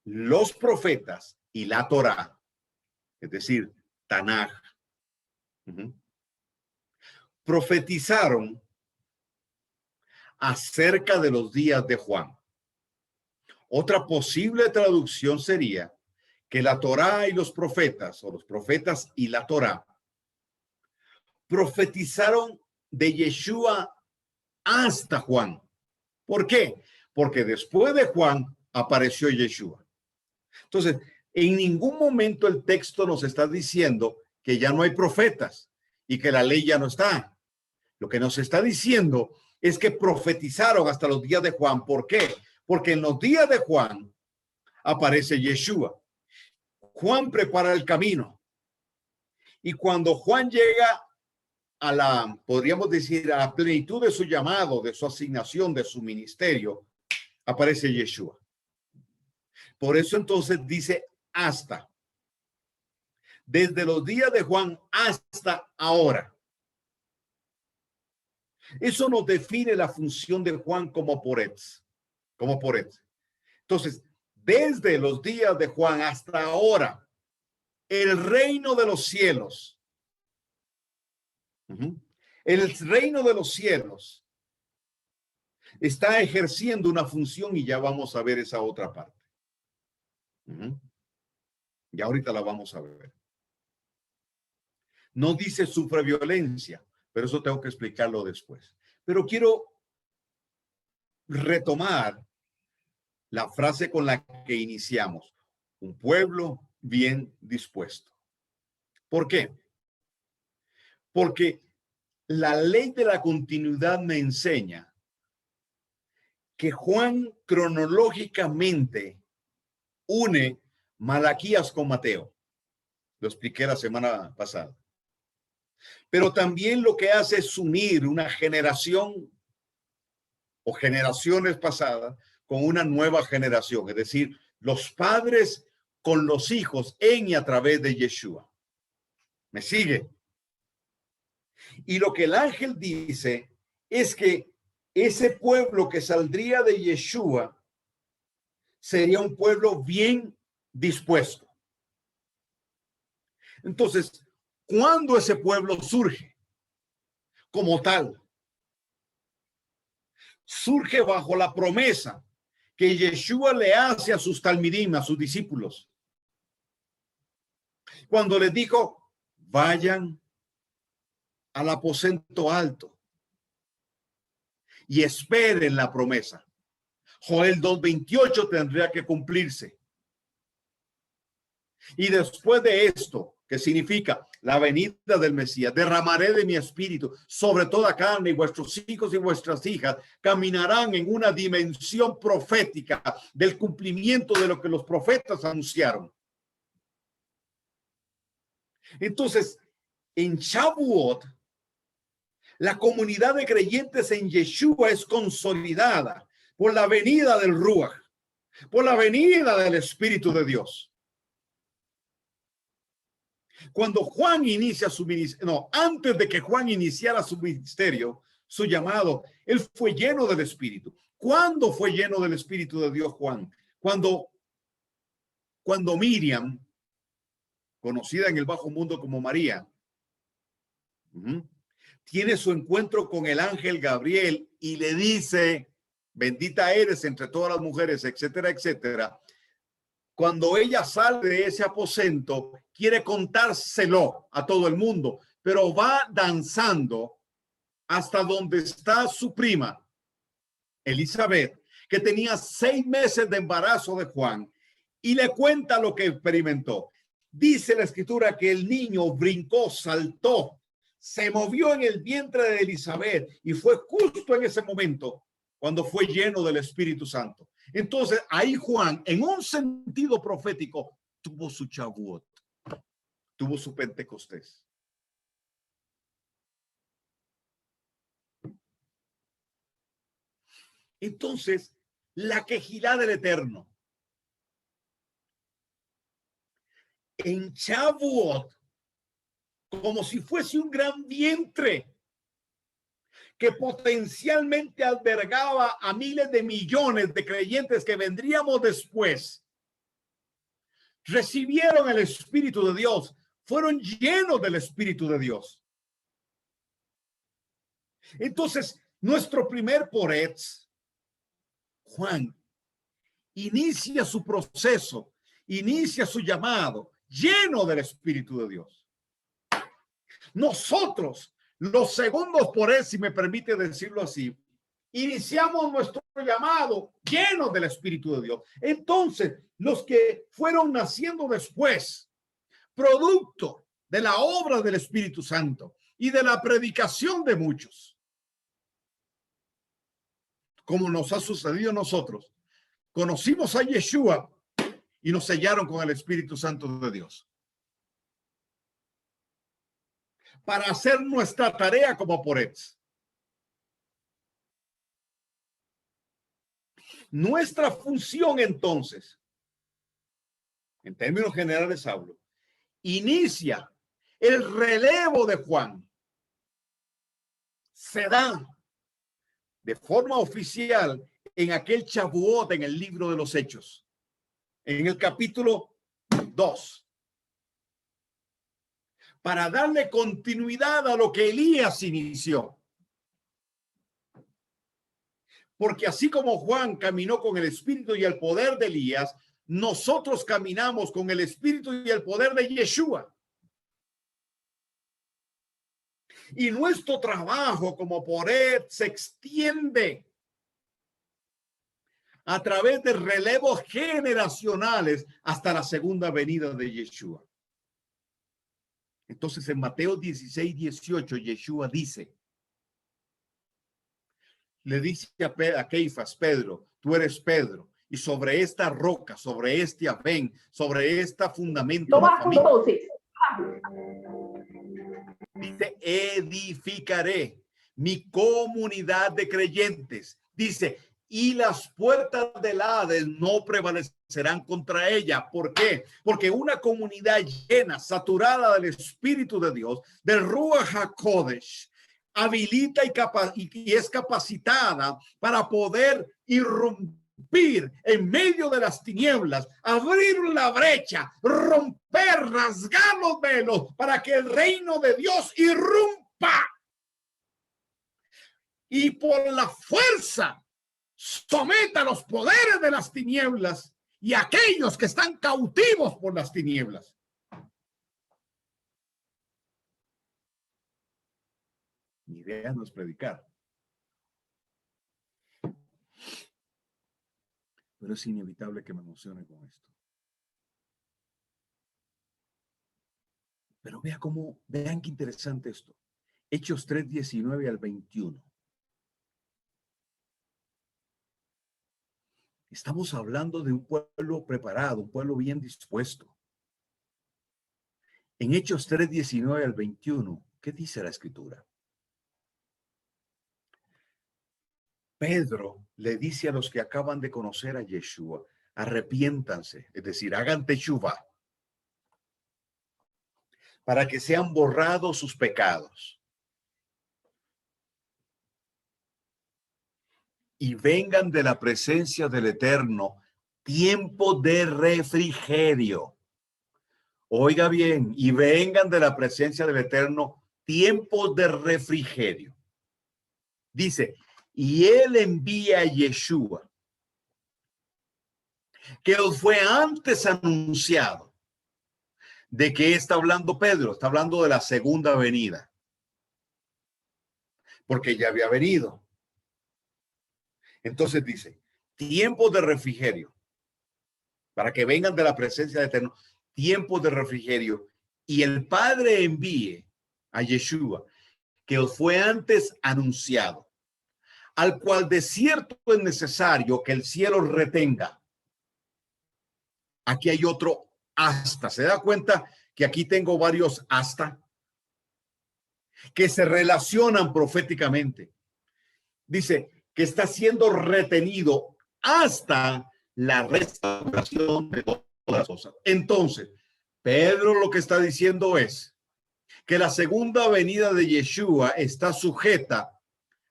los profetas y la Torá, es decir, Tanaj, profetizaron acerca de los días de Juan. Otra posible traducción sería que la Torá y los profetas, o los profetas y la Torá, profetizaron de Yeshua hasta Juan. ¿Por qué? Porque después de Juan apareció Yeshua. Entonces, en ningún momento el texto nos está diciendo que ya no hay profetas y que la ley ya no está. Lo que nos está diciendo es que profetizaron hasta los días de Juan. ¿Por qué? Porque en los días de Juan aparece Yeshua. Juan prepara el camino. Y cuando Juan llega a la, podríamos decir, a la plenitud de su llamado, de su asignación, de su ministerio, aparece Yeshua. Por eso entonces dice hasta. Desde los días de Juan hasta ahora. Eso nos define la función de Juan como poretz. Entonces, desde los días de Juan hasta ahora, el reino de los cielos, el reino de los cielos está ejerciendo una función y ya vamos a ver esa otra parte. Ya ahorita la vamos a ver. No dice sufre violencia, pero eso tengo que explicarlo después. Pero quiero retomar la frase con la que iniciamos. Un pueblo bien dispuesto. ¿Por qué? Porque la ley de la continuidad me enseña que Juan cronológicamente une Malaquías con Mateo. Lo expliqué la semana pasada. Pero también lo que hace es unir una generación o generaciones pasadas con una nueva generación, es decir, los padres con los hijos en y a través de Yeshua. ¿Me sigue? Y lo que el ángel dice es que ese pueblo que saldría de Yeshua sería un pueblo bien dispuesto. Entonces, ¿cuándo ese pueblo surge? Como tal, surge bajo la promesa que Yeshua le hace a sus talmidim, a sus discípulos. Cuando les dijo, vayan al aposento alto y esperen la promesa. Joel 2:28 tendría que cumplirse. Y después de esto, que significa la venida del Mesías, derramaré de mi espíritu sobre toda carne, y vuestros hijos y vuestras hijas caminarán en una dimensión profética del cumplimiento de lo que los profetas anunciaron. Entonces, en Shavuot, la comunidad de creyentes en Yeshua es consolidada por la venida del Ruach, por la venida del Espíritu de Dios. Cuando Juan inicia su ministerio, antes de que Juan iniciara su ministerio, su llamado, él fue lleno del Espíritu. ¿Cuándo fue lleno del Espíritu de Dios Juan? Cuando Miriam, conocida en el bajo mundo como María, tiene su encuentro con el ángel Gabriel y le dice, bendita eres entre todas las mujeres, etcétera, etcétera. Cuando ella sale de ese aposento, quiere contárselo a todo el mundo, pero va danzando hasta donde está su prima, Elizabeth, que tenía 6 meses de embarazo de Juan, y le cuenta lo que experimentó. Dice la escritura que el niño brincó, saltó, se movió en el vientre de Elizabeth, y fue justo en ese momento cuando fue lleno del Espíritu Santo. Entonces, ahí Juan, en un sentido profético, tuvo su Shavuot, tuvo su Pentecostés. Entonces, la quejilá del Eterno. En Shavuot, como si fuese un gran vientre que potencialmente albergaba a miles de millones de creyentes que vendríamos después, recibieron el Espíritu de Dios, fueron llenos del Espíritu de Dios. Entonces, nuestro primer Poretz, Juan, inicia su proceso, inicia su llamado, lleno del Espíritu de Dios. Nosotros, los segundos Poretz, si me permite decirlo así, iniciamos nuestro llamado lleno del Espíritu de Dios. Entonces, los que fueron naciendo después, producto de la obra del Espíritu Santo y de la predicación de muchos, como nos ha sucedido a nosotros, conocimos a Yeshua y nos sellaron con el Espíritu Santo de Dios para hacer nuestra tarea como Poretz. Nuestra función, entonces, en términos generales hablo, inicia el relevo de Juan. Se da de forma oficial en aquel Shavuot en el libro de los Hechos, en el capítulo 2, para darle continuidad a lo que Elías inició. Porque así como Juan caminó con el espíritu y el poder de Elías, nosotros caminamos con el espíritu y el poder de Yeshua. Y nuestro trabajo como Poretz se extiende a través de relevos generacionales hasta la segunda venida de Yeshua. Entonces en Mateo 16:18, Yeshua dice, le dice a Keifas, Pedro, tú eres Pedro, y sobre esta roca, sobre este avén, sobre esta fundamento, dice, edificaré mi comunidad de creyentes. Dice, y las puertas del Hades no prevalecerán contra ella. ¿Por qué? Porque una comunidad llena, saturada del Espíritu de Dios, del Ruach HaKodesh, habilita y es capacitada para poder irrumpir en medio de las tinieblas, abrir la brecha, romper, rasgar los velos para que el reino de Dios irrumpa y por la fuerza someta los poderes de las tinieblas y aquellos que están cautivos por las tinieblas. Mi idea no es predicar. Pero es inevitable que me emocione con esto. Pero vean qué interesante esto. Hechos 3:19 al 21. Estamos hablando de un pueblo preparado, un pueblo bien dispuesto. En Hechos 3:19 al 21, ¿qué dice la escritura? Pedro le dice a los que acaban de conocer a Yeshua, arrepiéntanse, es decir, hagan teshuvá, para que sean borrados sus pecados y vengan de la presencia del Eterno tiempo de refrigerio. Oiga bien, y vengan de la presencia del Eterno tiempos de refrigerio. Dice, y él envía a Yeshua, que os fue antes anunciado. ¿De qué está hablando Pedro? Está hablando de la segunda venida, porque ya había venido. Entonces dice, tiempos de refrigerio, para que vengan de la presencia del Eterno, tiempos de refrigerio, y el Padre envíe a Yeshua, que os fue antes anunciado, al cual de cierto es necesario que el cielo retenga. Aquí hay otro hasta. ¿Se da cuenta que aquí tengo varios hasta que se relacionan proféticamente? Dice que está siendo retenido hasta la restauración de todas las cosas. Entonces, Pedro lo que está diciendo es que la segunda venida de Yeshua está sujeta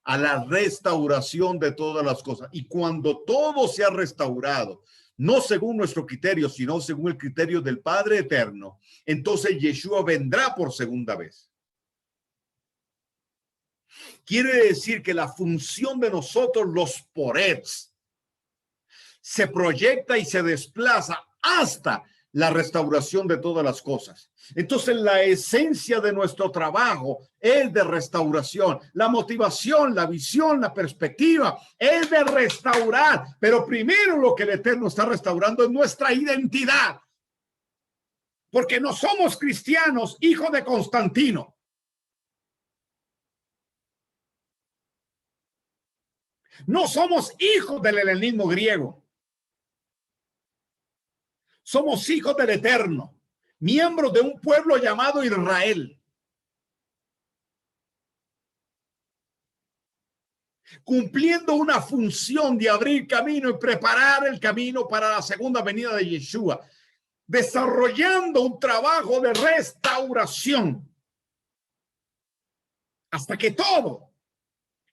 a la restauración de todas las cosas. Y cuando todo se ha restaurado, no según nuestro criterio, sino según el criterio del Padre Eterno, entonces Yeshua vendrá por segunda vez. Quiere decir que la función de nosotros, los porets, se proyecta y se desplaza hasta la restauración de todas las cosas. Entonces, la esencia de nuestro trabajo es de restauración. La motivación, la visión, la perspectiva es de restaurar. Pero primero lo que el Eterno está restaurando es nuestra identidad. Porque no somos cristianos, hijos de Constantino. No somos hijos del helenismo griego. Somos hijos del Eterno, miembros de un pueblo llamado Israel. Cumpliendo una función de abrir camino y preparar el camino para la segunda venida de Yeshua. Desarrollando un trabajo de restauración. Hasta que todo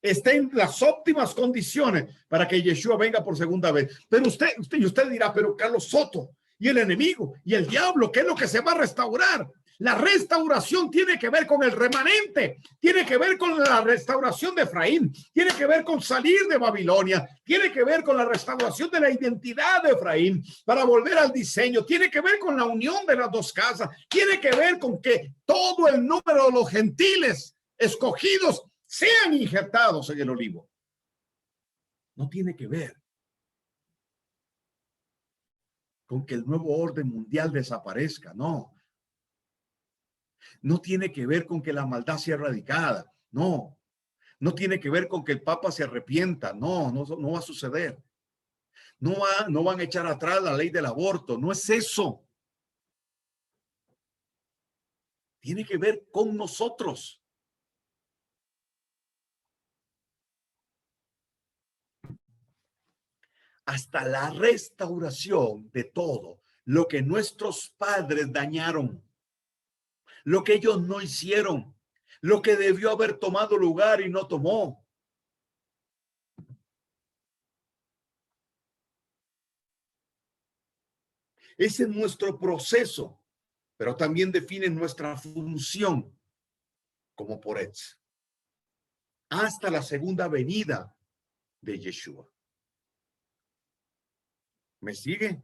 esté en las óptimas condiciones para que Yeshua venga por segunda vez. Pero usted dirá, pero Carlos Soto, y el enemigo y el diablo, ¿qué es lo que se va a restaurar? La restauración tiene que ver con el remanente, tiene que ver con la restauración de Efraín, tiene que ver con salir de Babilonia, tiene que ver con la restauración de la identidad de Efraín para volver al diseño, tiene que ver con la unión de las dos casas, tiene que ver con que todo el número de los gentiles escogidos sean injertados en el olivo. No tiene que ver con que el nuevo orden mundial desaparezca, no. No tiene que ver con que la maldad sea erradicada, no. No tiene que ver con que el Papa se arrepienta, no va a suceder. No van a echar atrás la ley del aborto, no es eso. Tiene que ver con nosotros. Hasta la restauración de todo lo que nuestros padres dañaron, lo que ellos no hicieron, lo que debió haber tomado lugar y no tomó. Ese es nuestro proceso, pero también define nuestra función como porets hasta la segunda venida de Yeshua. ¿Me sigue?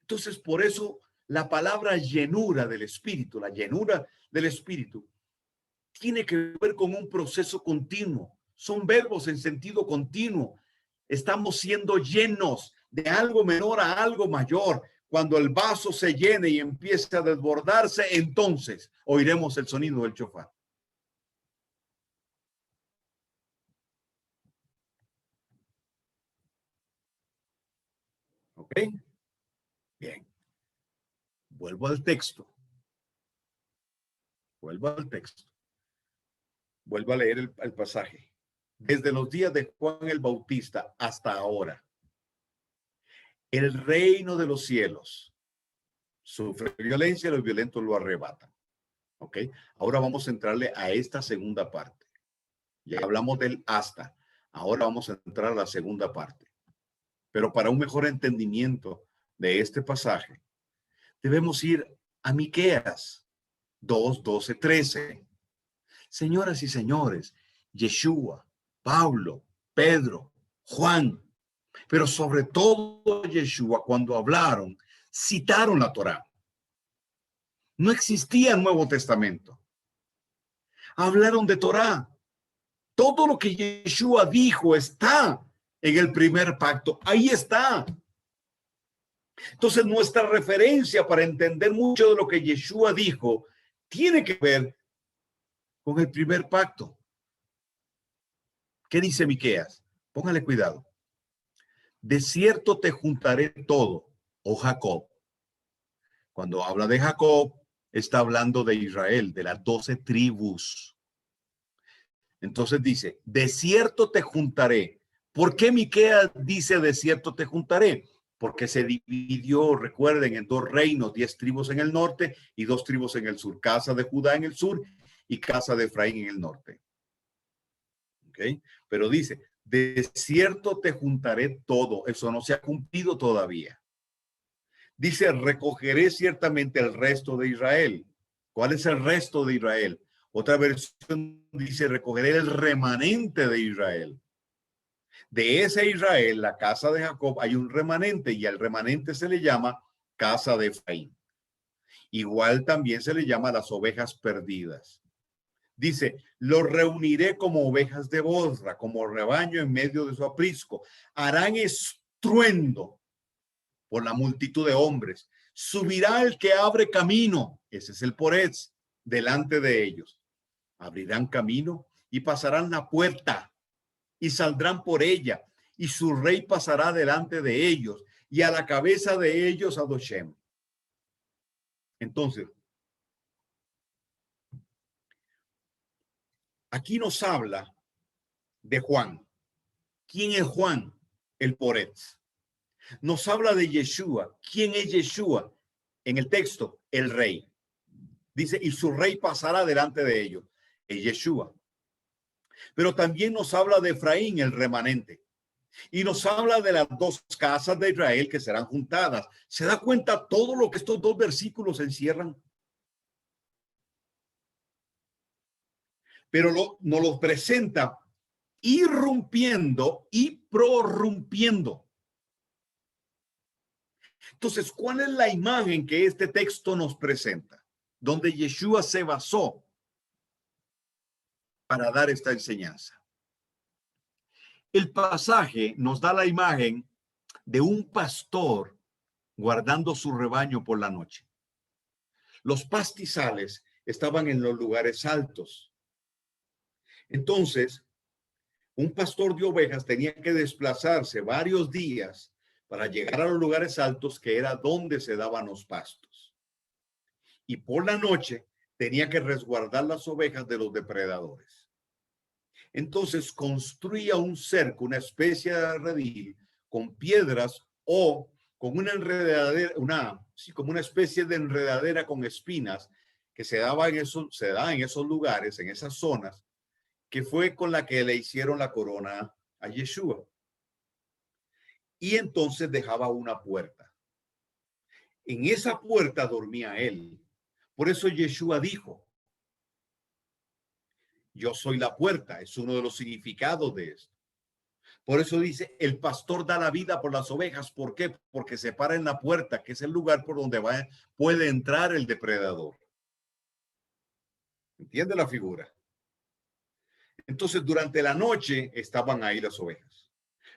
Entonces, por eso la palabra llenura del Espíritu, la llenura del Espíritu, tiene que ver con un proceso continuo. Son verbos en sentido continuo. Estamos siendo llenos de algo menor a algo mayor. Cuando el vaso se llene y empiece a desbordarse, entonces oiremos el sonido del shofar. ¿Ok? Bien. Vuelvo al texto. Vuelvo al texto. Vuelvo a leer el pasaje. Desde los días de Juan el Bautista hasta ahora, el reino de los cielos sufre violencia y los violentos lo arrebatan. ¿Ok? Ahora vamos a entrarle a esta segunda parte. Ya hablamos del hasta. Ahora vamos a entrar a la segunda parte. Pero para un mejor entendimiento de este pasaje, debemos ir a Miqueas 2, 12, 13. Señoras y señores, Yeshua, Pablo, Pedro, Juan, pero sobre todo Yeshua, cuando hablaron, citaron la Torá. No existía el Nuevo Testamento. Hablaron de Torá. Todo lo que Yeshua dijo está en el primer pacto. Ahí está. Entonces, nuestra referencia para entender mucho de lo que Yeshua dijo tiene que ver con el primer pacto. ¿Qué dice Miqueas? Póngale cuidado. De cierto te juntaré todo, oh Jacob. Cuando habla de Jacob, está hablando de Israel, de las 12 tribus. Entonces dice, de cierto te juntaré. ¿Por qué Miqueas dice de cierto te juntaré? Porque se dividió, recuerden, en 2 reinos, 10 tribus en el norte y 2 tribus en el sur. Casa de Judá en el sur y casa de Efraín en el norte. ¿Ok? Pero dice, de cierto te juntaré todo. Eso no se ha cumplido todavía. Dice, recogeré ciertamente el resto de Israel. ¿Cuál es el resto de Israel? Otra versión dice, recogeré el remanente de Israel. De ese Israel, la casa de Jacob, hay un remanente y al remanente se le llama casa de Efraín. Igual también se le llama las ovejas perdidas. Dice, los reuniré como ovejas de Bosra, como rebaño en medio de su aprisco. Harán estruendo por la multitud de hombres. Subirá el que abre camino, ese es el Poretz, delante de ellos. Abrirán camino y pasarán la puerta y saldrán por ella, y su rey pasará delante de ellos, y a la cabeza de ellos Adoshem. Entonces, aquí nos habla de Juan. ¿Quién es Juan? El Poretz. Nos habla de Yeshua. ¿Quién es Yeshua? En el texto, el rey. Dice, y su rey pasará delante de ellos. Es Yeshua. Pero también nos habla de Efraín, el remanente. Y nos habla de las 2 casas de Israel que serán juntadas. ¿Se da cuenta todo lo que estos 2 versículos encierran? Pero nos los presenta irrumpiendo y prorrumpiendo. Entonces, ¿cuál es la imagen que este texto nos presenta? Donde Yeshua se basó para dar esta enseñanza. El pasaje nos da la imagen de un pastor guardando su rebaño por la noche. Los pastizales estaban en los lugares altos. Entonces, un pastor de ovejas tenía que desplazarse varios días para llegar a los lugares altos, que era donde se daban los pastos. Y por la noche tenía que resguardar las ovejas de los depredadores. Entonces construía un cerco, una especie de redil con piedras o con una enredadera, como una especie de enredadera con espinas que se da en esos lugares, en esas zonas, que fue con la que le hicieron la corona a Yeshua. Y entonces dejaba una puerta. En esa puerta dormía él. Por eso Yeshua dijo, yo soy la puerta. Es uno de los significados de esto. Por eso dice, el pastor da la vida por las ovejas. ¿Por qué? Porque se para en la puerta, que es el lugar por donde puede entrar el depredador. ¿Entiende la figura? Entonces, durante la noche estaban ahí las ovejas.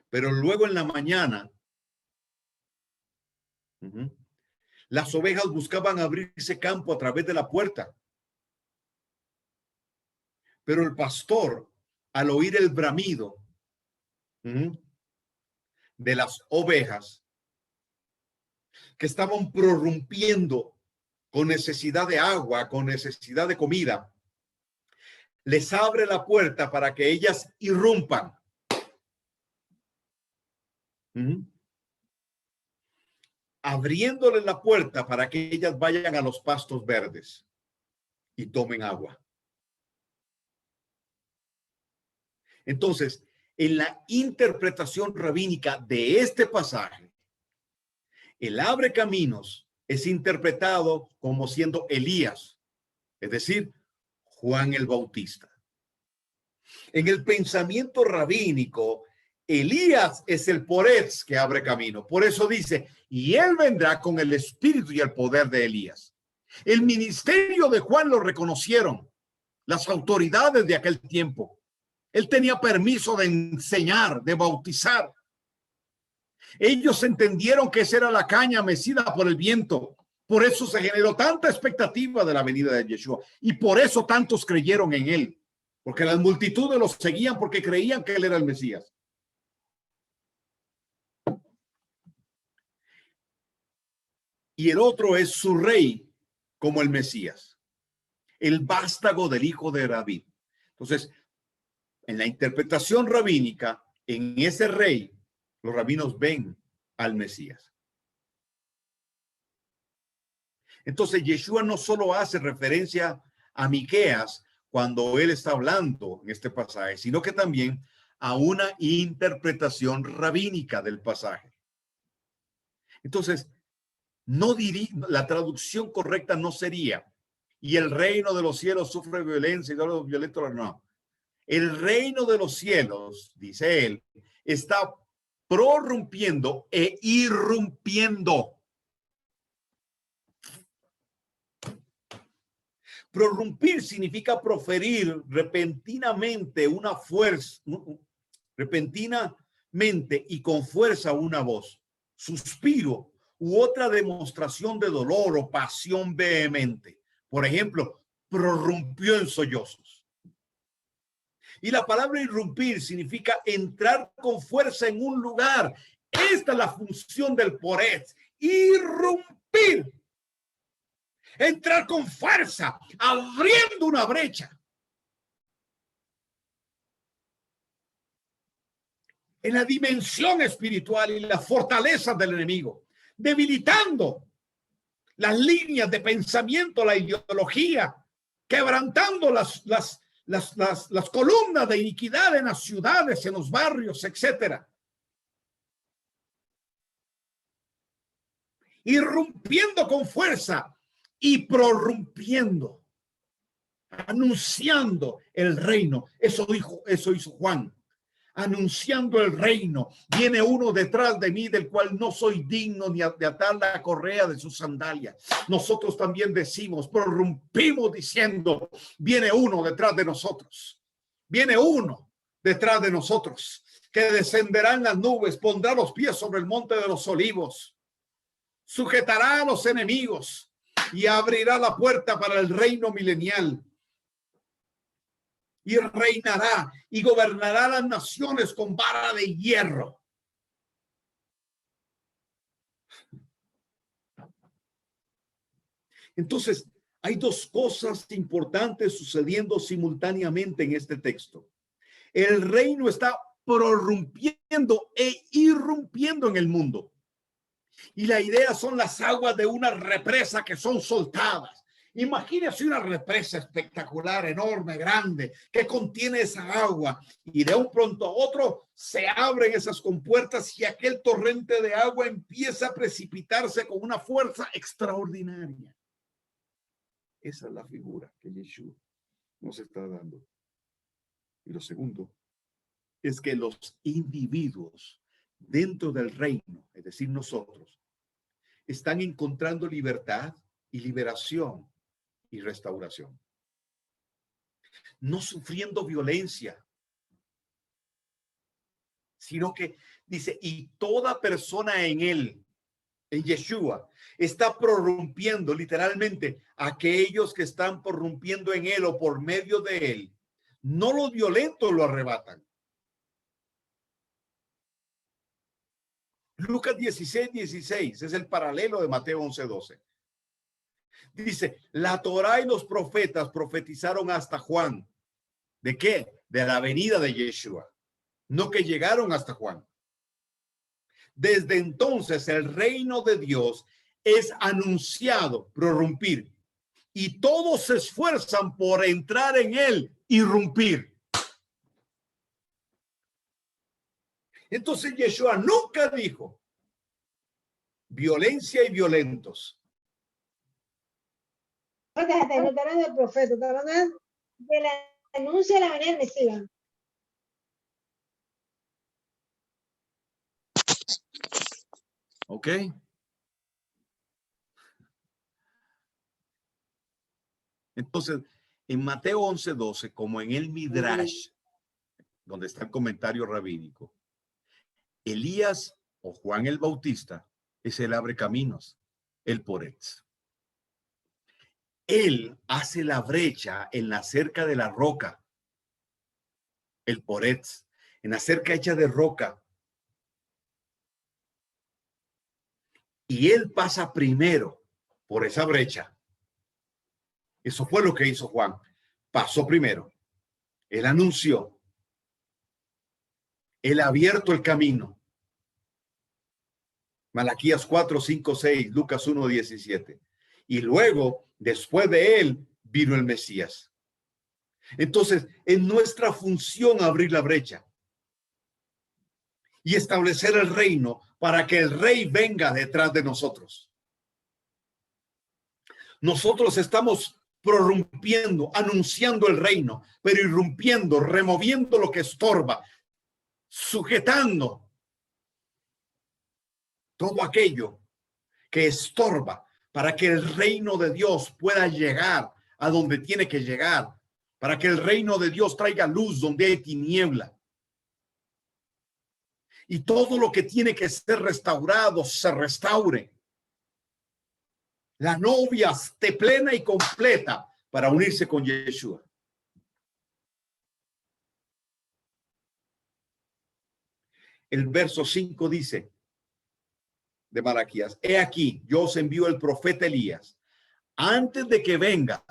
Pero luego en la mañana, las ovejas buscaban abrirse campo a través de la puerta. Pero el pastor, al oír el bramido de las ovejas que estaban prorrumpiendo con necesidad de agua, con necesidad de comida, les abre la puerta para que ellas irrumpan. Abriéndole la puerta para que ellas vayan a los pastos verdes y tomen agua. Entonces, en la interpretación rabínica de este pasaje, el abre caminos es interpretado como siendo Elías, es decir, Juan el Bautista. En el pensamiento rabínico, Elías es el Poretz que abre camino. Por eso dice, y él vendrá con el espíritu y el poder de Elías. El ministerio de Juan lo reconocieron las autoridades de aquel tiempo. Él tenía permiso de enseñar, de bautizar. Ellos entendieron que esa era la caña mecida por el viento. Por eso se generó tanta expectativa de la venida de Yeshua. Y por eso tantos creyeron en él. Porque las multitudes los seguían porque creían que él era el Mesías. Y el otro es su rey como el Mesías, el vástago del hijo de David. Entonces, en la interpretación rabínica, en ese rey, los rabinos ven al Mesías. Entonces, Yeshua no solo hace referencia a Miqueas cuando él está hablando en este pasaje, sino que también a una interpretación rabínica del pasaje. Entonces, la traducción correcta no sería, y el reino de los cielos sufre violencia y los violentos no. El reino de los cielos, dice él, está prorrumpiendo e irrumpiendo. Prorrumpir significa proferir repentinamente una fuerza, repentinamente y con fuerza una voz, suspiro u otra demostración de dolor o pasión vehemente. Por ejemplo, prorrumpió en sollozos. Y la palabra irrumpir significa entrar con fuerza en un lugar. Esta es la función del Poretz, irrumpir. Entrar con fuerza, abriendo una brecha. En la dimensión espiritual y la fortaleza del enemigo, debilitando las líneas de pensamiento, la ideología, quebrantando las columnas de iniquidad en las ciudades, en los barrios, etcétera. Irrumpiendo con fuerza y prorrumpiendo, anunciando el reino. Eso hizo Juan. Anunciando el reino. Viene uno detrás de mí del cual no soy digno ni de atar la correa de sus sandalias. Nosotros también decimos, prorrumpimos diciendo, viene uno detrás de nosotros. Viene uno detrás de nosotros que descenderá en las nubes, pondrá los pies sobre el monte de los olivos, sujetará a los enemigos y abrirá la puerta para el reino milenial. Y reinará y gobernará las naciones con vara de hierro. Entonces, hay dos cosas importantes sucediendo simultáneamente en este texto. El reino está prorrumpiendo e irrumpiendo en el mundo. Y la idea son las aguas de una represa que son soltadas. Imagínese una represa espectacular, enorme, grande, que contiene esa agua y de un pronto a otro se abren esas compuertas y aquel torrente de agua empieza a precipitarse con una fuerza extraordinaria. Esa es la figura que Yeshua nos está dando. Y lo segundo es que los individuos dentro del reino, es decir, nosotros, están encontrando libertad y liberación y restauración. no sufriendo violencia, sino que dice, y toda persona en él, en Yeshua, está prorrumpiendo literalmente aquellos que están prorrumpiendo en él o por medio de él. No los violentos lo arrebatan. Lucas 16:16 es el paralelo de Mateo 11:12. Dice, la Torá y los profetas profetizaron hasta Juan. ¿De qué? De la venida de Yeshua. No que llegaron hasta Juan. Desde entonces el reino de Dios es anunciado, prorrumpir, y todos se esfuerzan por entrar en él, irrumpir. Entonces Yeshua nunca dijo violencia y violentos. No te hablando del profeta, te hablando de la anuncia de la venida del Mesías. ¿Ok? Entonces, en Mateo 11:12, como en el Midrash, donde está el comentario rabínico, Elías o Juan el Bautista es el abre caminos, el Poretz. Él hace la brecha en la cerca de la roca, el Poretz, en la cerca hecha de roca. Y él pasa primero por esa brecha. Eso fue lo que hizo Juan. Pasó primero. Él anunció. Él ha abierto el camino. Malaquías 4:5-6, Lucas 1:17. Y luego, después de él, vino el Mesías. Entonces, es nuestra función abrir la brecha y establecer el reino para que el rey venga detrás de nosotros. Nosotros estamos prorrumpiendo, anunciando el reino, pero irrumpiendo, removiendo lo que estorba, sujetando todo aquello que estorba para que el reino de Dios pueda llegar a donde tiene que llegar, para que el reino de Dios traiga luz donde hay tiniebla. Y todo lo que tiene que ser restaurado se restaure. La novia esté plena y completa para unirse con Yeshua. El verso 5 dice de Malaquías, he aquí, yo os envío el profeta Elías, antes de que venga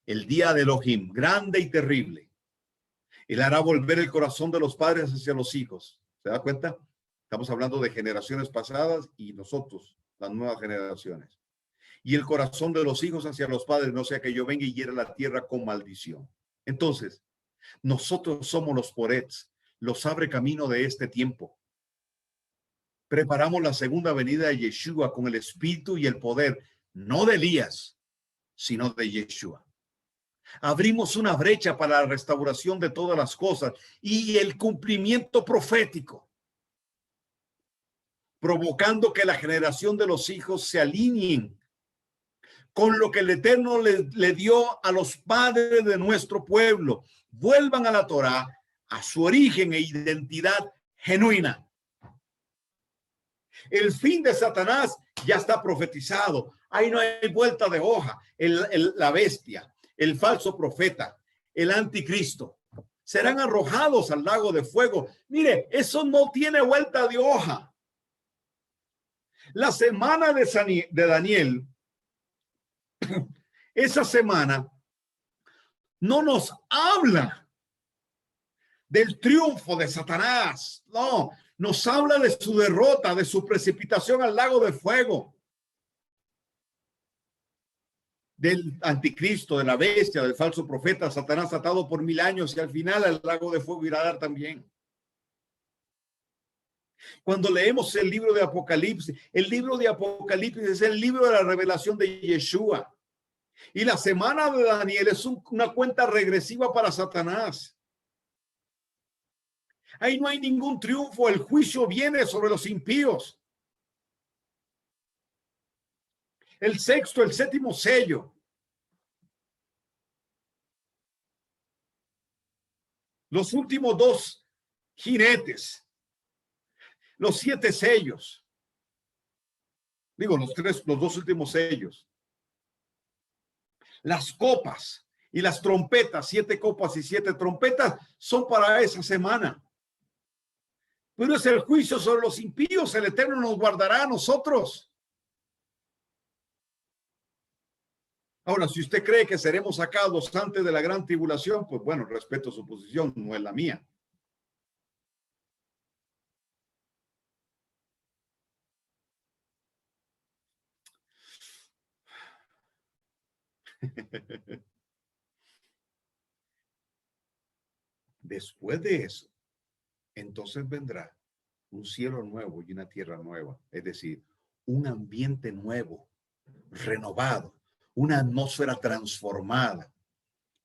el día de Elohim, grande y terrible. Él hará volver el corazón de los padres hacia los hijos. ¿Se da cuenta? Estamos hablando de generaciones pasadas y nosotros, las nuevas generaciones. Y el corazón de los hijos hacia los padres, no sea que yo venga y hiera la tierra con maldición. Entonces, nosotros somos los porets, los abre camino de este tiempo. Preparamos la segunda venida de Yeshua con el espíritu y el poder, no de Elías, sino de Yeshua. Abrimos una brecha para la restauración de todas las cosas y el cumplimiento profético, provocando que la generación de los hijos se alineen con lo que el Eterno le dio a los padres de nuestro pueblo. Vuelvan a la Torá, a su origen e identidad genuina. El fin de Satanás ya está profetizado. Ahí no hay vuelta de hoja. La bestia, el falso profeta, el anticristo, serán arrojados al lago de fuego. Mire, eso no tiene vuelta de hoja. La semana de Daniel, esa semana no nos habla del triunfo de Satanás. No, nos habla de su derrota, de su precipitación al lago de fuego, del anticristo, de la bestia, del falso profeta, Satanás atado por 1000 años y al final al lago de fuego irá a dar también. Cuando leemos el libro de Apocalipsis es el libro de la revelación de Yeshua. Y la semana de Daniel es una cuenta regresiva para Satanás. Ahí no hay ningún triunfo, el juicio viene sobre los impíos. El sexto, el séptimo sello. los últimos 2 jinetes, los 7 sellos. Digo, los 2 últimos sellos. Las copas y las trompetas, 7 copas y 7 trompetas, son para esa semana. Pero es el juicio sobre los impíos. El Eterno nos guardará a nosotros. Ahora, si usted cree que seremos sacados antes de la gran tribulación, pues bueno, respeto su posición, no es la mía. Después de eso, entonces vendrá un cielo nuevo y una tierra nueva, es decir, un ambiente nuevo, renovado, una atmósfera transformada,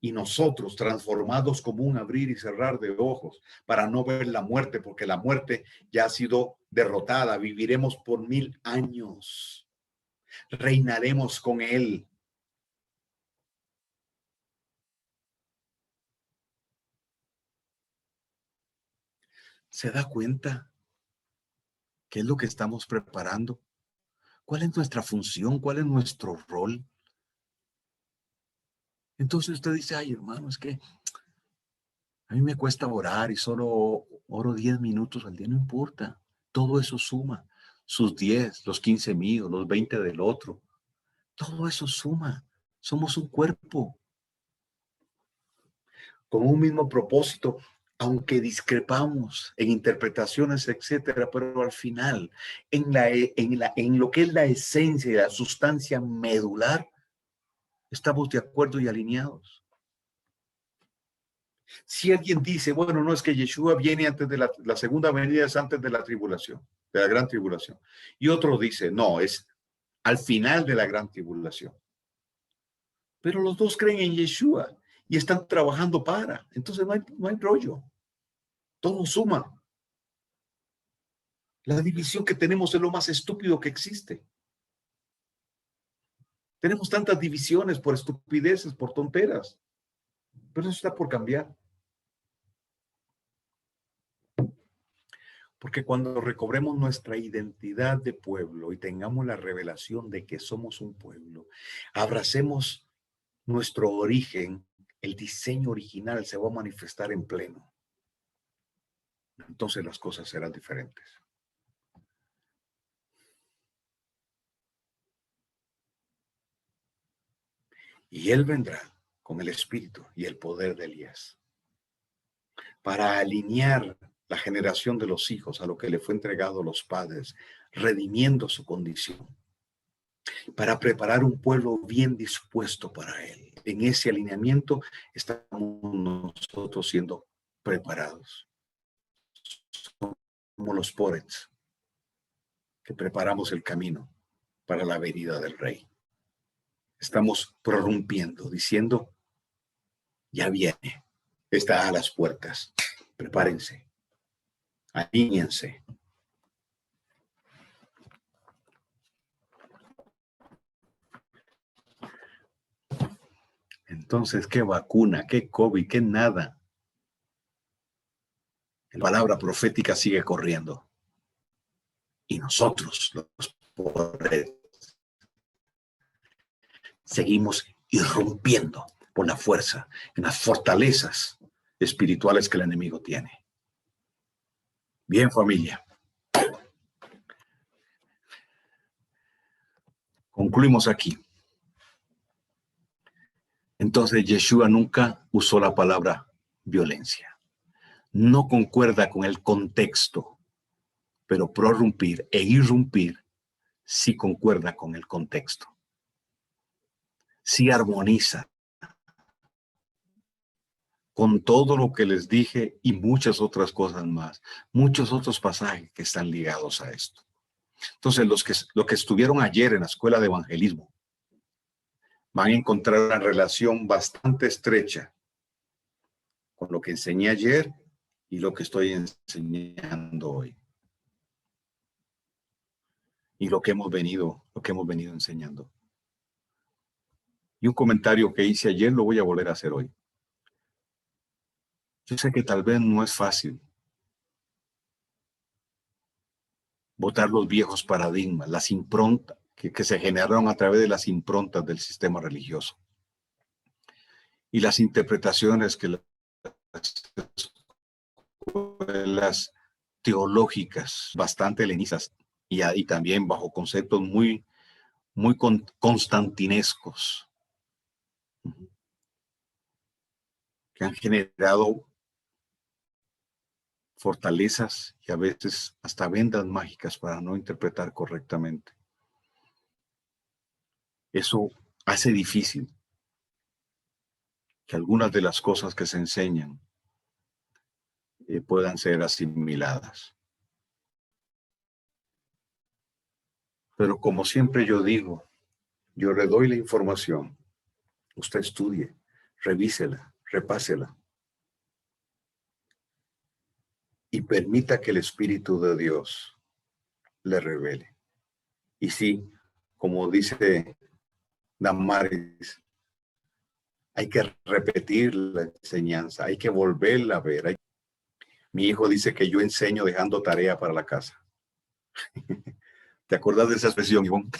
y nosotros transformados como un abrir y cerrar de ojos para no ver la muerte, porque la muerte ya ha sido derrotada. Viviremos por 1000 años, reinaremos con él. ¿Se da cuenta qué es lo que estamos preparando? ¿Cuál es nuestra función? ¿Cuál es nuestro rol? Entonces usted dice, ay, hermano, es que a mí me cuesta orar y solo oro 10 minutos al día, no importa. Todo eso suma. Sus 10, los 15 míos, los 20 del otro. Todo eso suma. Somos un cuerpo con un mismo propósito, aunque discrepamos en interpretaciones, etcétera, pero al final, en lo que es la esencia y la sustancia medular, estamos de acuerdo y alineados. Si alguien dice, bueno, no, es que Yeshua viene antes de la segunda venida, es antes de la tribulación, de la gran tribulación. Y otro dice, no, es al final de la gran tribulación. Pero los dos creen en Yeshua y están trabajando para. Entonces no hay rollo. Todo suma. La división que tenemos es lo más estúpido que existe. Tenemos tantas divisiones por estupideces, por tonteras. Pero eso está por cambiar. Porque cuando recobremos nuestra identidad de pueblo y tengamos la revelación de que somos un pueblo, abracemos nuestro origen, el diseño original se va a manifestar en pleno. Entonces las cosas serán diferentes. Y él vendrá con el espíritu y el poder de Elías para alinear la generación de los hijos a lo que le fue entregado a los padres, redimiendo su condición, para preparar un pueblo bien dispuesto para él. En ese alineamiento estamos nosotros siendo preparados. Como los porets que preparamos el camino para la venida del Rey. Estamos prorrumpiendo, diciendo, ya viene, está a las puertas, prepárense, alíñense. Entonces, ¿qué vacuna, qué COVID, qué nada? La palabra profética sigue corriendo. Y nosotros, los pobres, seguimos irrumpiendo por la fuerza en las fortalezas espirituales que el enemigo tiene. Bien, familia. Concluimos aquí. Entonces, Yeshua nunca usó la palabra violencia. No concuerda con el contexto, pero prorrumpir e irrumpir sí concuerda con el contexto. Sí armoniza con todo lo que les dije y muchas otras cosas más, muchos otros pasajes que están ligados a esto. Entonces, los que estuvieron ayer en la escuela de evangelismo van a encontrar una relación bastante estrecha con lo que enseñé ayer y lo que estoy enseñando hoy. Y lo que hemos venido enseñando. Y un comentario que hice ayer lo voy a volver a hacer hoy. Yo sé que tal vez no es fácil botar los viejos paradigmas, las improntas que se generaron a través de las improntas del sistema religioso y las interpretaciones que las teológicas bastante helenistas y también bajo conceptos muy constantinescos que han generado fortalezas y a veces hasta vendas mágicas para no interpretar correctamente. Eso hace difícil que algunas de las cosas que se enseñan puedan ser asimiladas. Pero como siempre yo digo, yo le doy la información, usted estudie, revísela, repásela y permita que el Espíritu de Dios le revele. Y sí, como dice Damaris, hay que repetir la enseñanza, hay que volverla a ver. Mi hijo dice que yo enseño dejando tarea para la casa. ¿Te acuerdas de esa expresión, Ivonne?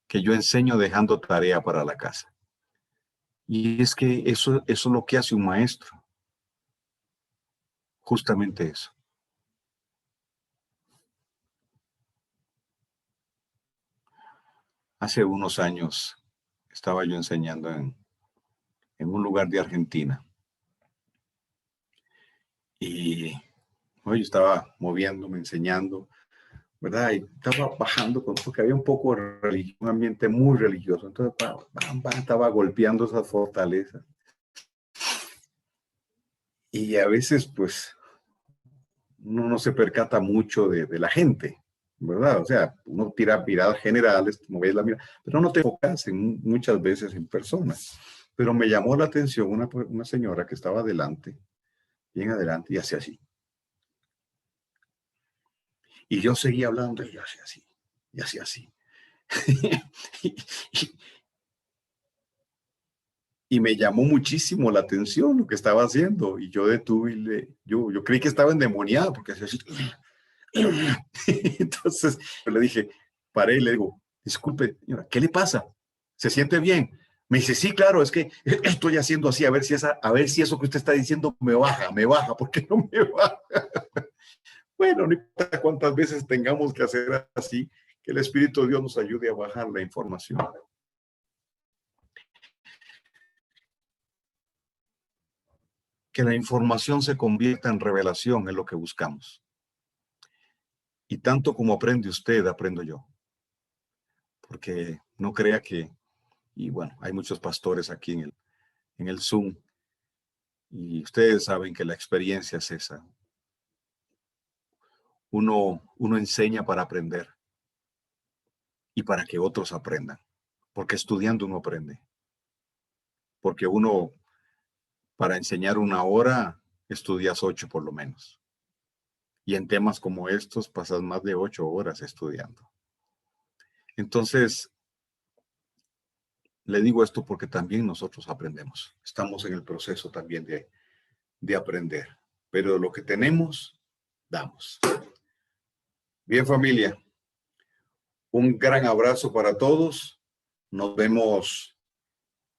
Que yo enseño dejando tarea para la casa. Y es que eso es lo que hace un maestro. Justamente eso. Hace unos años estaba yo enseñando en un lugar de Argentina. Y yo estaba moviéndome, enseñando, ¿verdad? Y estaba bajando porque había un poco de religión, un ambiente muy religioso. Entonces, estaba golpeando esas fortalezas. Y a veces, pues, uno no se percata mucho de la gente, ¿verdad? O sea, uno tira miradas generales, como ves la mirada, pero no te enfocas muchas veces en personas. Pero me llamó la atención una señora que estaba adelante, bien adelante, y hacía así. Y yo seguía hablando y yo hacía así, y hacía así. y me llamó muchísimo la atención lo que estaba haciendo. Y yo detuve y yo creí que estaba endemoniada porque hacía así. Entonces yo le dije, paré y le digo, disculpe, señora, ¿qué le pasa? ¿Se siente bien? Me dice, sí, claro, es que estoy haciendo así, a ver si eso que usted está diciendo me baja, porque no me baja. Bueno, no importa cuántas veces tengamos que hacer así, que el Espíritu de Dios nos ayude a bajar la información. Que la información se convierta en revelación es lo que buscamos. Y tanto como aprende usted, aprendo yo. Porque no crea que, y bueno, hay muchos pastores aquí en el Zoom, y ustedes saben que la experiencia es esa. Uno enseña para aprender y para que otros aprendan. Porque estudiando uno aprende. Porque uno, para enseñar 1 hora, estudias 8 por lo menos. Y en temas como estos pasas más de 8 horas estudiando. Entonces, le digo esto porque también nosotros aprendemos. Estamos en el proceso también de aprender. Pero lo que tenemos, damos. Bien, familia. Un gran abrazo para todos. Nos vemos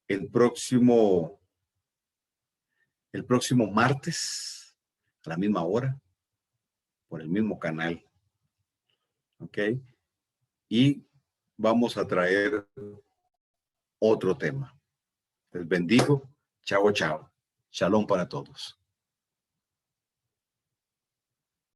el próximo martes a la misma hora por el mismo canal. ¿Ok? Y vamos a traer otro tema. Les bendigo. Chao, chao. Shalom para todos.